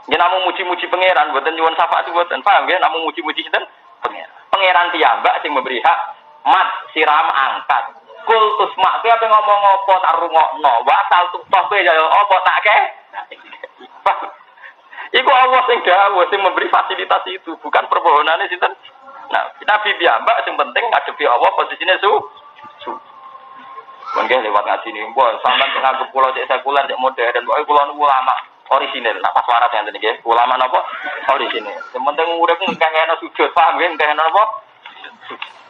A: Nggih namung muji-muji pangeran mboten nyuwun syafaat mboten. Paham nggih namung muji-muji sinten? Pangeran. Pangeran piyambak sing memberi hak mat siram angkat. Kultus mak kuwi ape ngomong apa tak rungokno. Wa saltu tok kowe ya apa tak ke? Iku Allah sing dawuh sing memberi fasilitas itu, bukan permohonane sinten? Nah, Nabi piyambak sing penting ngadepi Allah posisine su. Mungkin lewat ngaji ini, buat sampai menganggap pulau cek sekuler, cek modern, pokoknya pulau nu ulama orisinil, nak pas waras yang tadi, ulama nopo orisinil. Yang penting urip ngekehna sujud, paham ya? Ngekehna nopo?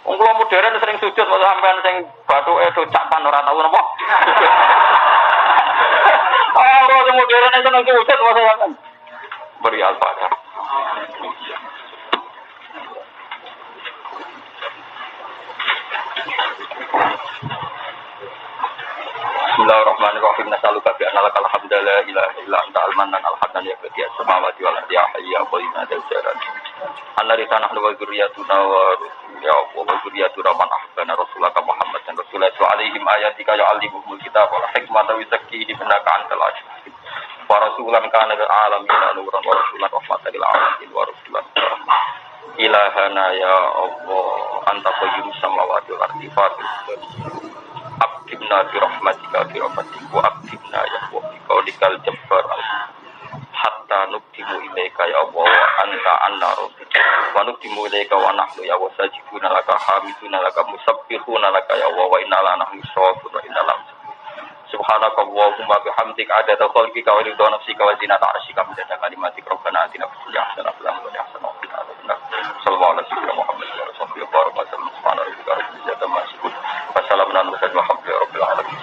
A: Pulau modern sering sujud, mau sampean sing batu capan orang tahu nopo? Pulau modern itu nang sujud, mau sampean beri al-fatihah. Bismillahirrahmanirrahim. Nasaluka bi anna lakal hamda la ilaha illa anta al-mannan al-hanan ya badiya samawati wal ardi ya hayya qayyum ya jaran. Anna risana wa dzurriyyatuna wa ya Allah wa dzurriyyatuna man ahsana rasulaka Muhammad dan rasulullah alaihim ayatika ya alimul kitab wal hikmata wa zakkihim innaka antal aziz. Wa rasulan kana lil alamin nuran wa rasulan rahmatan lil alamin wa rasulan ilahana ya Allah anta qayyum samawati wal ardi fatir. Abdibna bi rahmatika bi rahmatika wa abdibna ya wa bi qaulikal jabbar hatta nuktimu ilaika ya Allah wa anta annaru wa nuktimu ilaika wa nahnu ya wasajibuna laka hamiduna laka musabbihuna laka ya Allah wa inna lana nusawwir wa inna lam subhanaka Allahumma bihamdika adada khalqika wa ridha nafsika wa zinata arsyika midada kalimatik rabbana atina fid dunya hasanah wa fil akhirati hasanah sallallahu alaihi wa Muhammad wa rasulihi wa barakatuh subhanallahi wa bihamdihi wa salamun ala al-mursalin walhamdulillahi rabbil alamin.